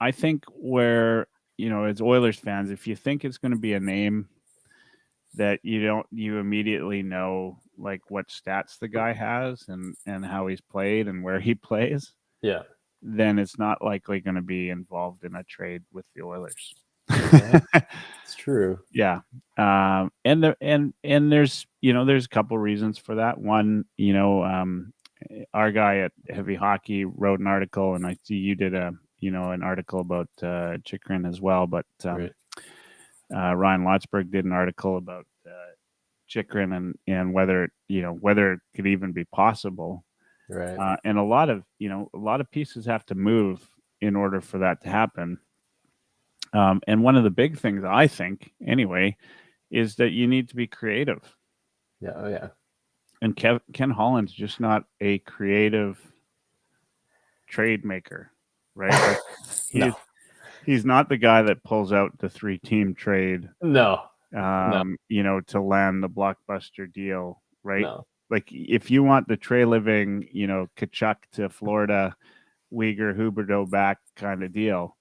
B: I think where, as Oilers fans, if you think it's going to be a name that you immediately know like what stats the guy has and how he's played and where he plays,
C: Yeah,
B: then it's not likely going to be involved in a trade with the Oilers.
C: yeah, it's true.
B: Yeah. And there's a couple reasons for that. One, our guy at Heavy Hockey wrote an article, and I see you did an article about Chychrun as well, but
C: Right.
B: Ryan Lotsberg did an article about Chychrun and whether it could even be possible.
C: Right.
B: And a lot of pieces have to move in order for that to happen. And one of the big things I think, anyway, is that you need to be creative.
C: Yeah. Oh yeah.
B: And Ken Holland's just not a creative trade maker, right? Like, he's not the guy that pulls out the 3-team trade.
C: No.
B: To land the blockbuster deal, right?
C: No.
B: Like if you want the Trey Living, Kachuk to Florida, Uyghur Huberdeau back kind of deal,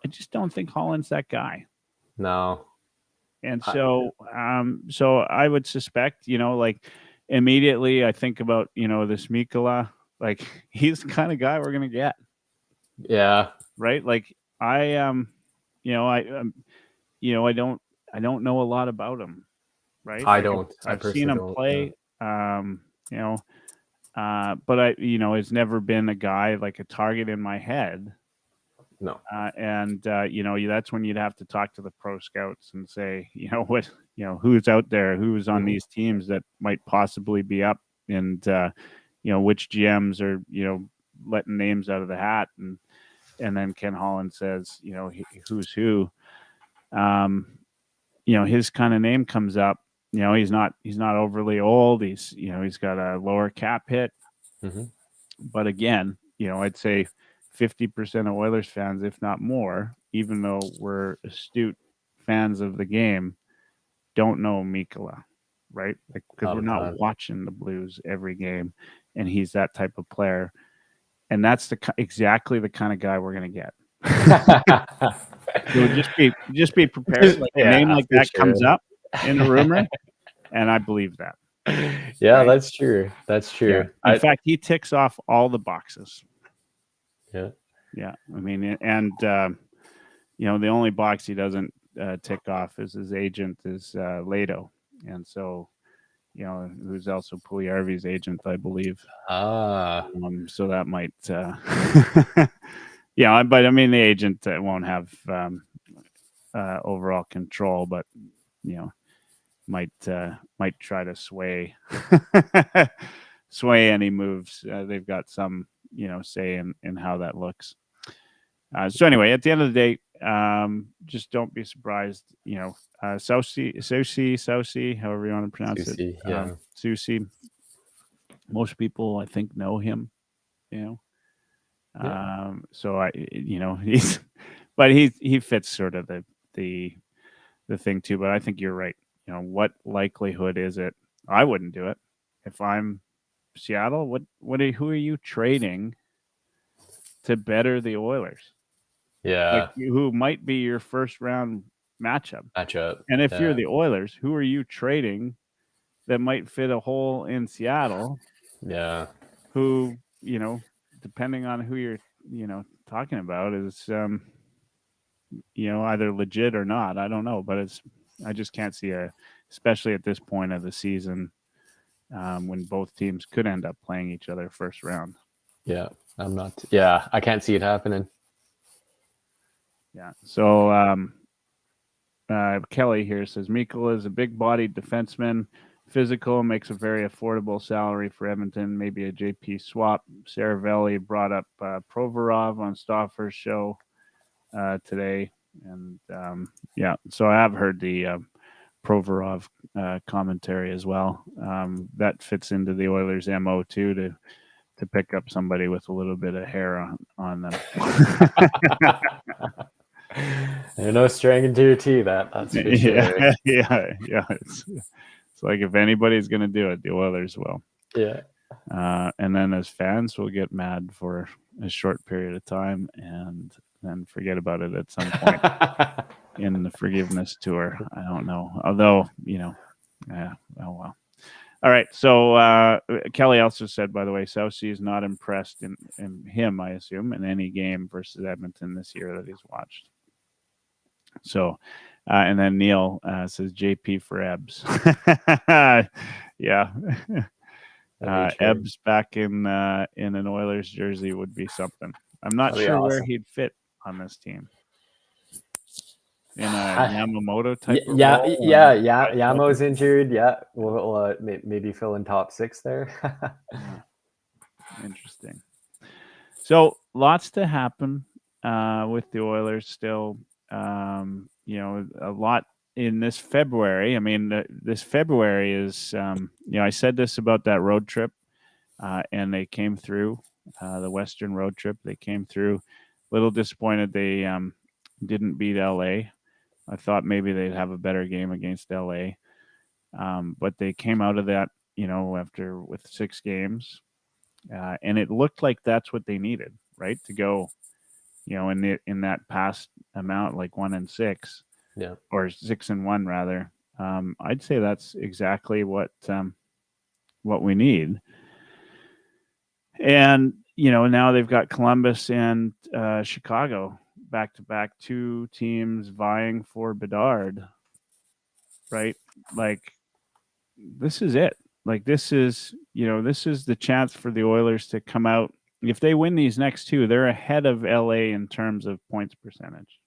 B: I just don't think Holland's that guy.
C: No.
B: And so I would suspect, like immediately I think about, this Mikkola, like he's the kind of guy we're going to get.
C: Yeah.
B: Right. Like I don't know a lot about him. Right.
C: I
B: Like,
C: don't.
B: I've seen him play, but it's never been a guy like a target in my head.
C: No.
B: That's when you'd have to talk to the pro scouts and say, who's out there, who's on these teams that might possibly be up, and which GMs are letting names out of the hat, and then Ken Holland says, who's who, his kind of name comes up. He's not overly old. He's got a lower cap hit, but again, I'd say 50% of Oilers fans, if not more, even though we're astute fans of the game, don't know Mikkola, right? Like, because we're not watching the Blues every game, and he's that type of player, and that's exactly the kind of guy we're going to get. So just be prepared. Like a name like that comes up in a rumor, and I believe that.
C: Yeah, right? That's true. That's true.
B: Yeah. In fact, he ticks off all the boxes.
C: Yeah.
B: I mean, and the only box he doesn't tick off is his agent is Lado, and so who's also Puljujärvi's agent, I believe. So that might, but I mean, the agent won't have overall control, but might try to sway any moves. They've got some say in how that looks. So anyway, at the end of the day, just don't be surprised. Susie, however you want to pronounce
C: Susie,
B: it.
C: Yeah.
B: Susie. Most people, I think, know him. So he fits sort of the the thing too. But I think you're right. What likelihood is it? I wouldn't do it if I'm Seattle. Who are you trading to better the Oilers?
C: Yeah.
B: Who might be your first round matchup. And if you're the Oilers, who are you trading that might fit a hole in Seattle?
C: Yeah.
B: Who, depending on who you're, talking about is, either legit or not. I don't know, but I just can't see especially at this point of the season, when both teams could end up playing each other first round.
C: Yeah. I can't see it happening.
B: Yeah. So, Kelly here says Mikkel is a big-bodied defenseman, physical, makes a very affordable salary for Edmonton. Maybe a JP swap. Saravelli brought up Provorov on Stauffer's show today, and so I have heard the Provorov commentary as well. That fits into the Oilers' MO too, to pick up somebody with a little bit of hair on them.
C: There's no string into your tea, that's for sure.
B: Yeah. It's like if anybody's going to do it, the Oilers will.
C: Yeah.
B: And then as fans, we'll get mad for a short period of time and then forget about it at some point in the forgiveness tour. I don't know. Although, oh well. All right. So Kelly also said, by the way, South Sea is not impressed in him, I assume, in any game versus Edmonton this year that he's watched. So, and then Neil says JP for Ebbs. Yeah. Ebbs back in an Oilers jersey would be something. I'm not sure
C: awesome.
B: where he'd fit on this team. In a Yamamoto type of
C: role?
B: Yamo's
C: injured. Yeah, we'll maybe fill in top 6 there.
B: Interesting. So lots to happen with the Oilers still. A lot in this February. I mean, this February is, I said this about that road trip, and they came through the Western road trip. They came through. A little disappointed they didn't beat LA. I thought maybe they'd have a better game against LA, but they came out of that, with 6 games, and it looked like that's what they needed, right, to go, in that past amount, like 1-6, or 6-1 rather. I'd say that's exactly what we need. And now they've got Columbus and Chicago back-to-back, 2 teams vying for Bedard, right? Like, this is it. Like, this is the chance for the Oilers to come out. If they win these next 2, they're ahead of LA in terms of points percentage,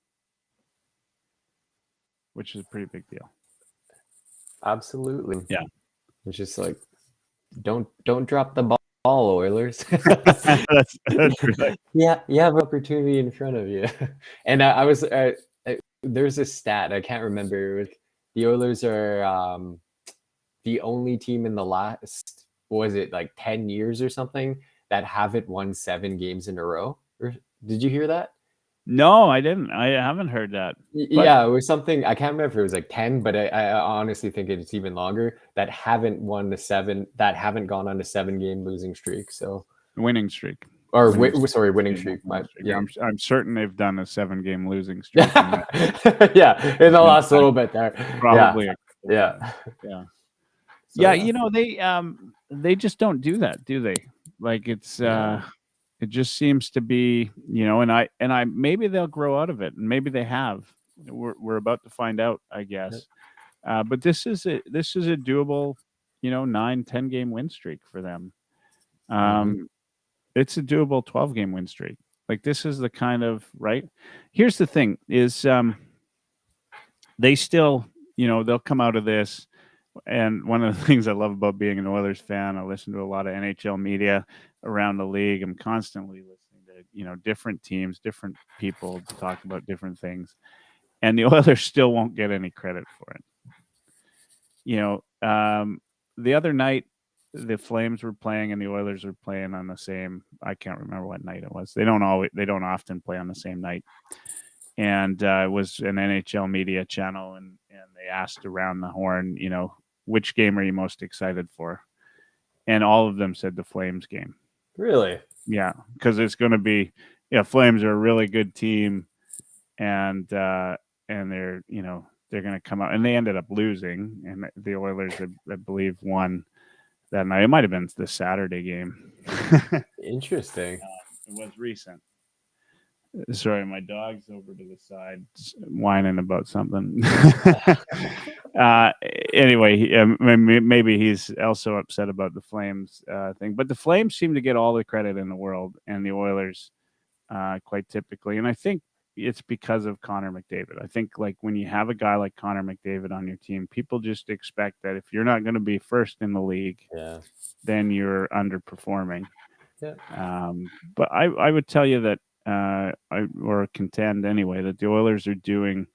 B: which is a pretty big deal.
C: Absolutely.
B: Yeah.
C: It's just like, don't drop the ball, Oilers.
B: That's right.
C: Yeah, you have an opportunity in front of you. And I was there's a stat, I can't remember. The Oilers are the only team in the last, was it like 10 years or something, that haven't won 7 games in a row. Or did you hear that?
B: No, I didn't. I haven't heard that.
C: Yeah, it was something, I can't remember if it was like 10, but I honestly think it's even longer, that haven't gone on a 7-game losing streak. So
B: winning streak.
C: Or winning streak.
B: Yeah, I'm certain they've done a 7-game losing streak.
C: Yeah, in the last little bit there.
B: Probably.
C: Yeah.
B: So, yeah, they just don't do that, do they? Like, it's it just seems to be, and I maybe they'll grow out of it, and maybe they have. We're about to find out, I guess. But this is a doable, 9-10 game win streak for them. It's a doable 12-game win streak. Like, this is the kind of, right? Here's the thing is, they still, they'll come out of this. And one of the things I love about being an Oilers fan, I listen to a lot of NHL media around the league. I'm constantly listening to, different teams, different people talk about different things. And the Oilers still won't get any credit for it. The other night, the Flames were playing and the Oilers were playing on the same, I can't remember what night it was. They don't often play on the same night. and it was an NHL media channel, and they asked around the horn, which game are you most excited for? And all of them said the Flames game.
C: Really?
B: Yeah, because it's going to be, Flames are a really good team, and they're they're going to come out, and they ended up losing, and the Oilers, I believe, won that night. It might have been the Saturday game.
C: Interesting.
B: It was recent. Sorry, my dog's over to the side whining about something. Anyway, maybe he's also upset about the Flames thing. But the Flames seem to get all the credit in the world, and the Oilers quite typically. And I think it's because of Connor McDavid. I think like when you have a guy like Connor McDavid on your team, people just expect that if you're not going to be first in the league, then you're underperforming.
C: Yeah.
B: But I would tell you that or contend anyway that the Oilers are doing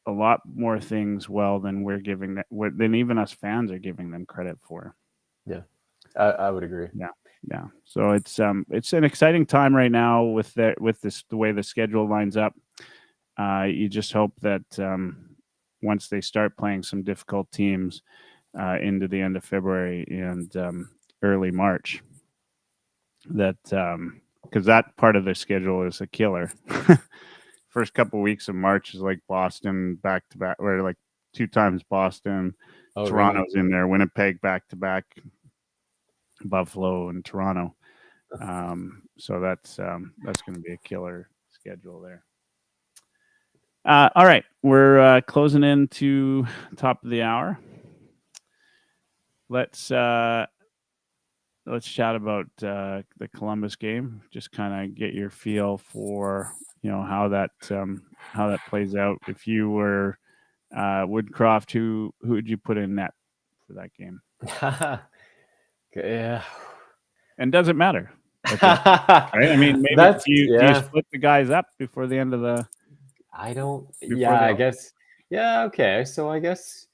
B: a lot more things well than we're giving than even us fans are giving them credit for.
C: Yeah, I would agree.
B: Yeah. So it's an exciting time right now with the way the schedule lines up. You just hope that once they start playing some difficult teams into the end of February and early March, that because that part of the schedule is a killer. First couple of weeks of March is like Boston back to back, or like 2 times Boston. Toronto's really in there. Winnipeg back to back. Buffalo and Toronto. So that's going to be a killer schedule there. All right, we're closing into top of the hour. Let's chat about the Columbus game. Just kind of get your feel for how that plays out. If you were Woodcroft, who would you put in net for that game?
C: Yeah,
B: and doesn't matter. Right? I mean, maybe do you split the guys up before the end of the?
C: I don't. Yeah, I guess. Yeah. Okay. So I guess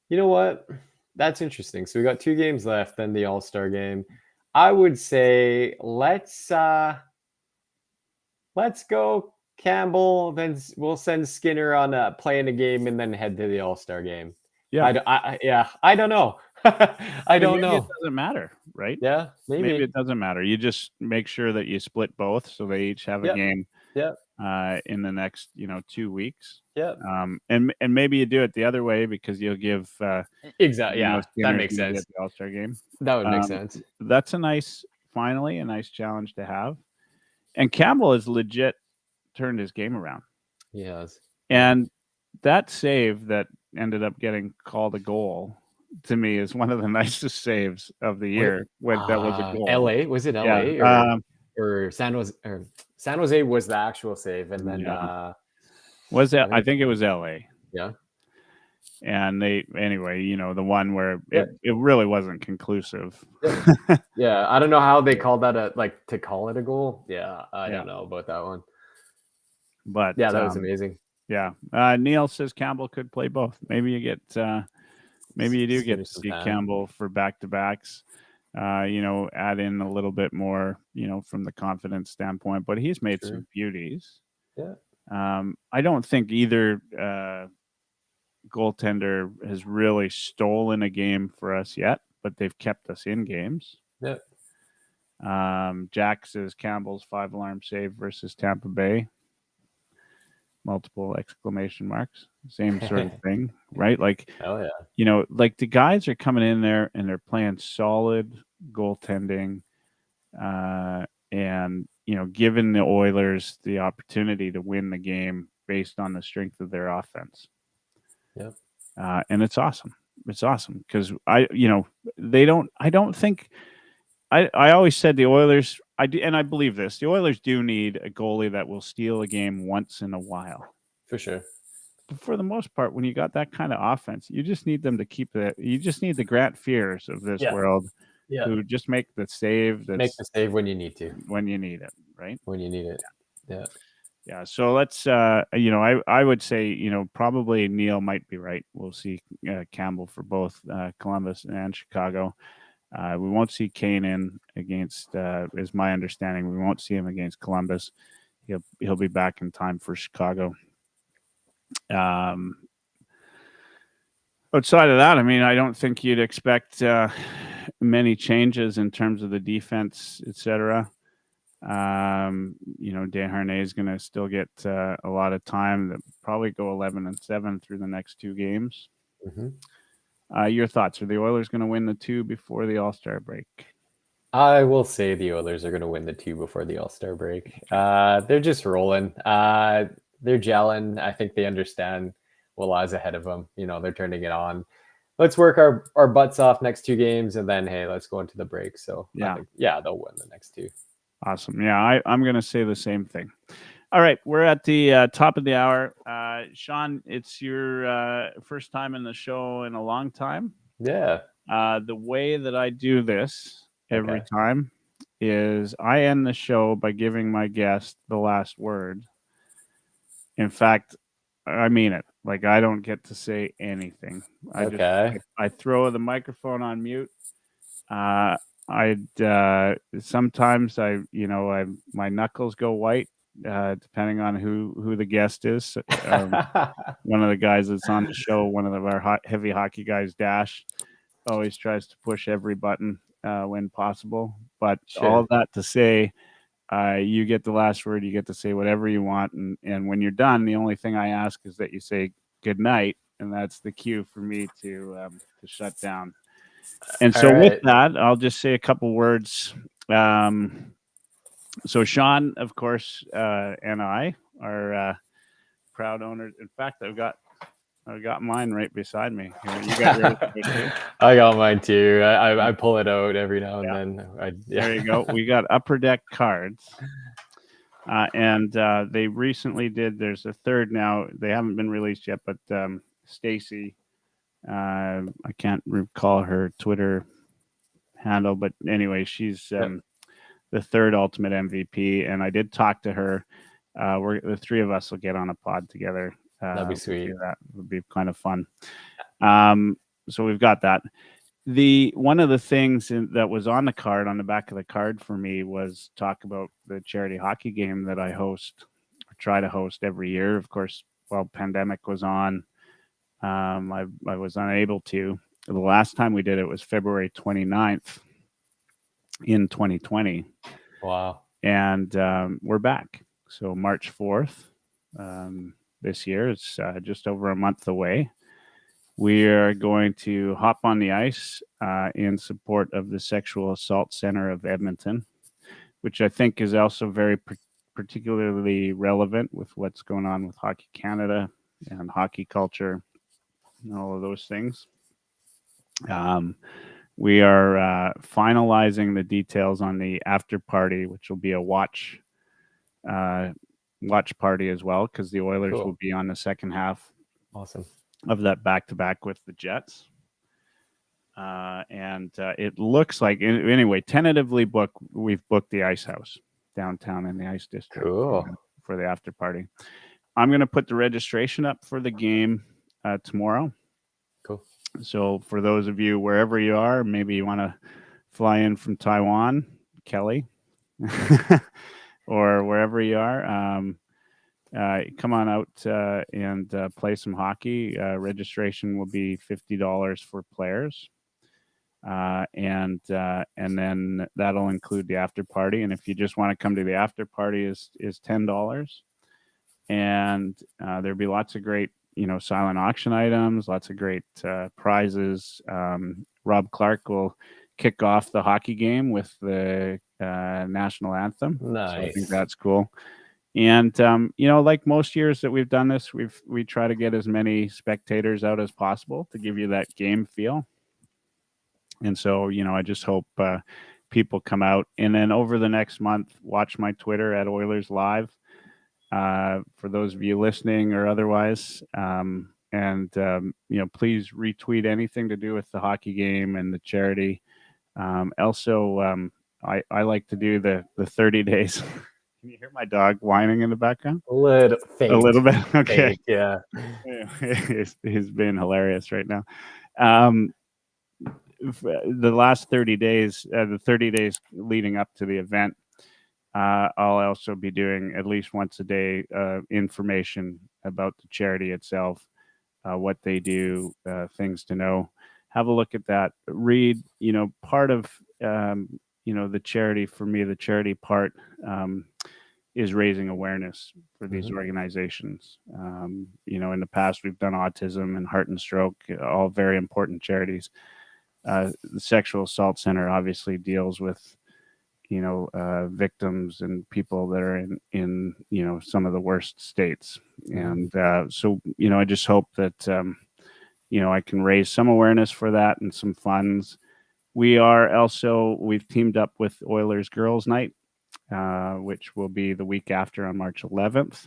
C: you know what. That's interesting. So we got 2 games left, then the All-Star game. I would say let's go Campbell. Then we'll send Skinner on playing a game, and then head to the All-Star game.
B: Yeah.
C: I don't know. I don't know.
B: It doesn't matter, right?
C: Yeah, maybe
B: it doesn't matter. You just make sure that you split both, so they each have a game. In the next 2 weeks. And maybe you do it the other way because you'll give
C: exactly. Yeah, that makes sense.
B: The All-Star game.
C: That would make sense.
B: That's a nice challenge to have. And Campbell has legit turned his game around.
C: He has.
B: And that save that ended up getting called a goal, to me, is one of the nicest saves of the year. That was a goal.
C: LA? Was it LA?
B: Yeah.
C: Or San Jose? Or San Jose was the actual save, and then
B: was that? I think it was LA.
C: Yeah.
B: And the one where it really wasn't conclusive.
C: Yeah, I don't know how they called that to call it a goal. Yeah, I don't know about that one.
B: But
C: yeah, that was amazing.
B: Yeah. Neil says Campbell could play both. Maybe you get maybe you do get to see Campbell for back-to-backs. Add in a little bit more, from the confidence standpoint, but he's made some beauties.
C: Yeah.
B: I don't think either goaltender has really stolen a game for us yet, but they've kept us in games.
C: Yeah.
B: Jack says Campbell's 5-alarm save versus Tampa Bay. Multiple exclamation marks. Same sort of thing, right? Like,
C: hell yeah.
B: Like the guys are coming in there and they're playing solid goaltending, and giving the Oilers the opportunity to win the game based on the strength of their offense.
C: Yep.
B: And it's awesome. It's awesome because I always said the Oilers. And I believe this. The Oilers do need a goalie that will steal a game once in a while.
C: For sure.
B: But for the most part, when you got that kind of offense, you just need them to keep that. You just need the Grant Fears of this world who just make the save.
C: Make the save when you need to.
B: When you need it, right?
C: When you need it. Yeah.
B: Yeah. So let's, I would say, probably Neil might be right. We'll see Campbell for both Columbus and Chicago. We won't see Kane in against, is my understanding. We won't see him against Columbus. he'll be back in time for Chicago. Outside of that, I mean, I don't think you'd expect many changes in terms of the defense, etc. Desharnais is going to still get a lot of time. That probably go 11-7 through the next 2 games.
C: Mm-hmm.
B: Your thoughts? Are the Oilers going to win the 2 before the All-Star break?
C: I will say the Oilers are going to win the 2 before the All-Star break. They're just rolling. They're gelling. I think they understand what lies ahead of them. They're turning it on. Let's work our butts off next 2 games, and then, hey, let's go into the break. So, I think, they'll win the next 2.
B: Awesome. Yeah, I'm going to say the same thing. All right, we're at the top of the hour. Sean, it's your first time in the show in a long time.
C: Yeah.
B: The way that I do this every time is I end the show by giving my guest the last word. In fact, I mean it. Like, I don't get to say anything. I throw the microphone on mute. Sometimes my knuckles go white, depending on who the guest is. One of the guys that's on the show, one of our heavy hockey guys, Dash, always tries to push every button when possible. But all of that to say, you get the last word. You get to say whatever you want, and when you're done, the only thing I ask is that you say good night, and that's the cue for me to shut down. And so with that, I'll just say a couple words. So Sean, of course, and I are proud owners. In fact, I've got mine right beside me. You got yours right too?
C: I got mine too. I pull it out every now and then.
B: There you go. We got Upper Deck cards. And they recently did. There's a third now. They haven't been released yet, but Stacy, I can't recall her Twitter handle, but anyway, she's the third Ultimate MVP, and I did talk to her. The 3 of us will get on a pod together.
C: That'd be sweet.
B: That would be kind of fun. So we've got that. One of the things that was on the back of the card for me was talk about the charity hockey game that I host, or try to host every year. Of course, while pandemic was on, I was unable to. The last time we did it was February 29th in 2020.
C: Wow.
B: And we're back. So March 4th this year. It's just over a month away. We are going to hop on the ice in support of the Sexual Assault Center of Edmonton, which I think is also very particularly relevant with what's going on with Hockey Canada and hockey culture and all of those things. We are finalizing the details on the after party, which will be a watch party as well, because the Oilers will be on the second half.
C: Awesome.
B: Of that back-to-back with the Jets. And it looks like, anyway, tentatively we've booked the Ice House downtown in the Ice District for the after party. I'm going to put the registration up for the game tomorrow.
C: Cool. So
B: for those of you, wherever you are, maybe you want to fly in from Taiwan, Kelly, or wherever you are, come on out and play some hockey. Registration will be $50 for players. And then that'll include the after party. And if you just want to come to the after party is $10. And there'll be lots of great, silent auction items, lots of great prizes. Rob Clark will kick off the hockey game with the national anthem.
C: Nice.
B: So I think that's cool. And, like most years that we've done this, we try to get as many spectators out as possible to give you that game feel. And so, I just hope people come out. And then over the next month, watch my Twitter at Oilerslive for those of you listening or otherwise. And please retweet anything to do with the hockey game and the charity. Also, I like to do the 30 days. Can you hear my dog whining in the background?
C: A little bit.
B: Okay.
C: Faint, yeah.
B: He's been hilarious right now. The last 30 days, the 30 days leading up to the event, I'll also be doing at least once a day information about the charity itself, what they do, things to know. Have a look at that. Read, part of, the charity for me, the charity part is raising awareness for these organizations. In the past, we've done autism and heart and stroke, all very important charities. The Sexual Assault Center obviously deals with victims and people that are in some of the worst states. And so, I just hope that, I can raise some awareness for that and some funds. We've teamed up with Oilers Girls Night, which will be the week after on March 11th.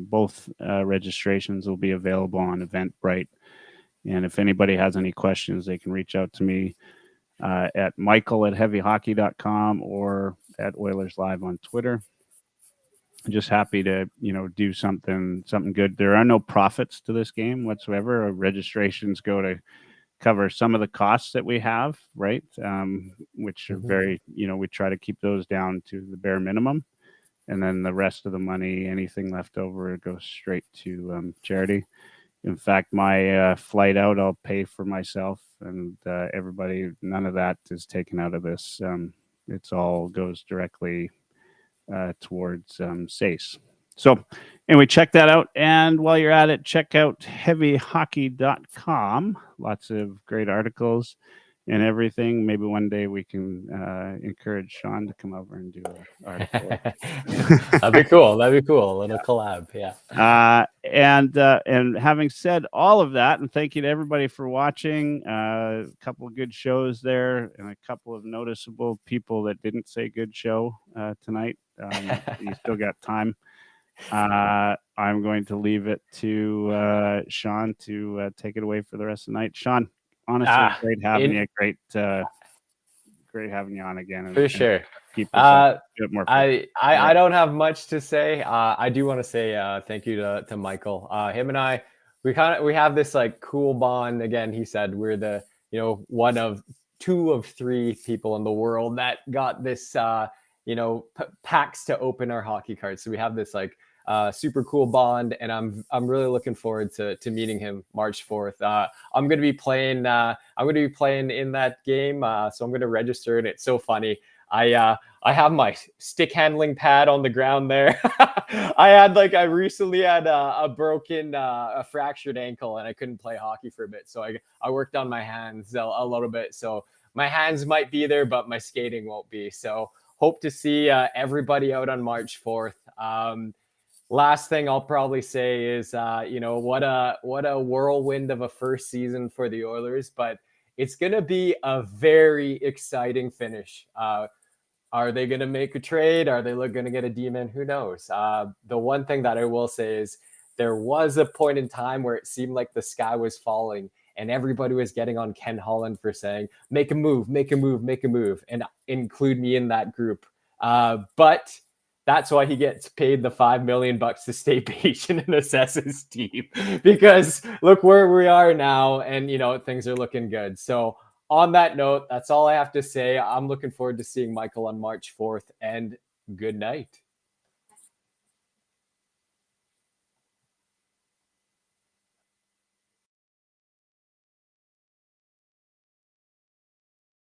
B: Both registrations will be available on Eventbrite. And if anybody has any questions, they can reach out to me at michael@heavyhockey.com or at Oilerslive on Twitter. Just happy to, do something good. There are no profits to this game whatsoever. Our registrations go to cover some of the costs that we have, right? Which are very, we try to keep those down to the bare minimum. And then the rest of the money, anything left over, goes straight to charity. In fact, my flight out, I'll pay for myself, and everybody, none of that is taken out of this. It's all goes directly towards SACE. So anyway, check that out. And while you're at it, check out heavyhockey.com. Lots of great articles and everything. Maybe one day we can encourage Sean to come over and do an article.
C: That'd be cool. A little collab. Yeah.
B: And having said all of that, and thank you to everybody for watching. A couple of good shows there, and a couple of noticeable people that didn't say good show tonight. You still got time. I'm going to leave it to Sean to take it away for the rest of the night. Sean, honestly, great having you. Great having you on again.
C: For sure.
B: Keep a bit more.
C: I don't have much to say. I do want to say thank you to Michael. Him and I, we have this like cool bond. Again, he said we're the one of 2 of 3 people in the world that got this packs to open our hockey cards. So we have this like super cool bond, and I'm really looking forward to meeting him March 4th. I'm going to be playing in that game, so I'm going to register, and it's so funny. I have my stick handling pad on the ground there. I recently had a broken a fractured ankle, and I couldn't play hockey for a bit, so I worked on my hands a little bit. So my hands might be there, but my skating won't be. So hope to see everybody out on March 4th. Last thing I'll probably say is, what a whirlwind of a first season for the Oilers, but it's going to be a very exciting finish. Are they going to make a trade? Are they going to get a D-man? Who knows? The one thing that I will say is there was a point in time where it seemed like the sky was falling, and everybody was getting on Ken Holland for saying, make a move, and include me in that group. But that's why he gets paid the $5 million to stay patient and assess his team, because look where we are now, and things are looking good. So on that note, that's all I have to say. I'm looking forward to seeing Michael on March 4th, and good night.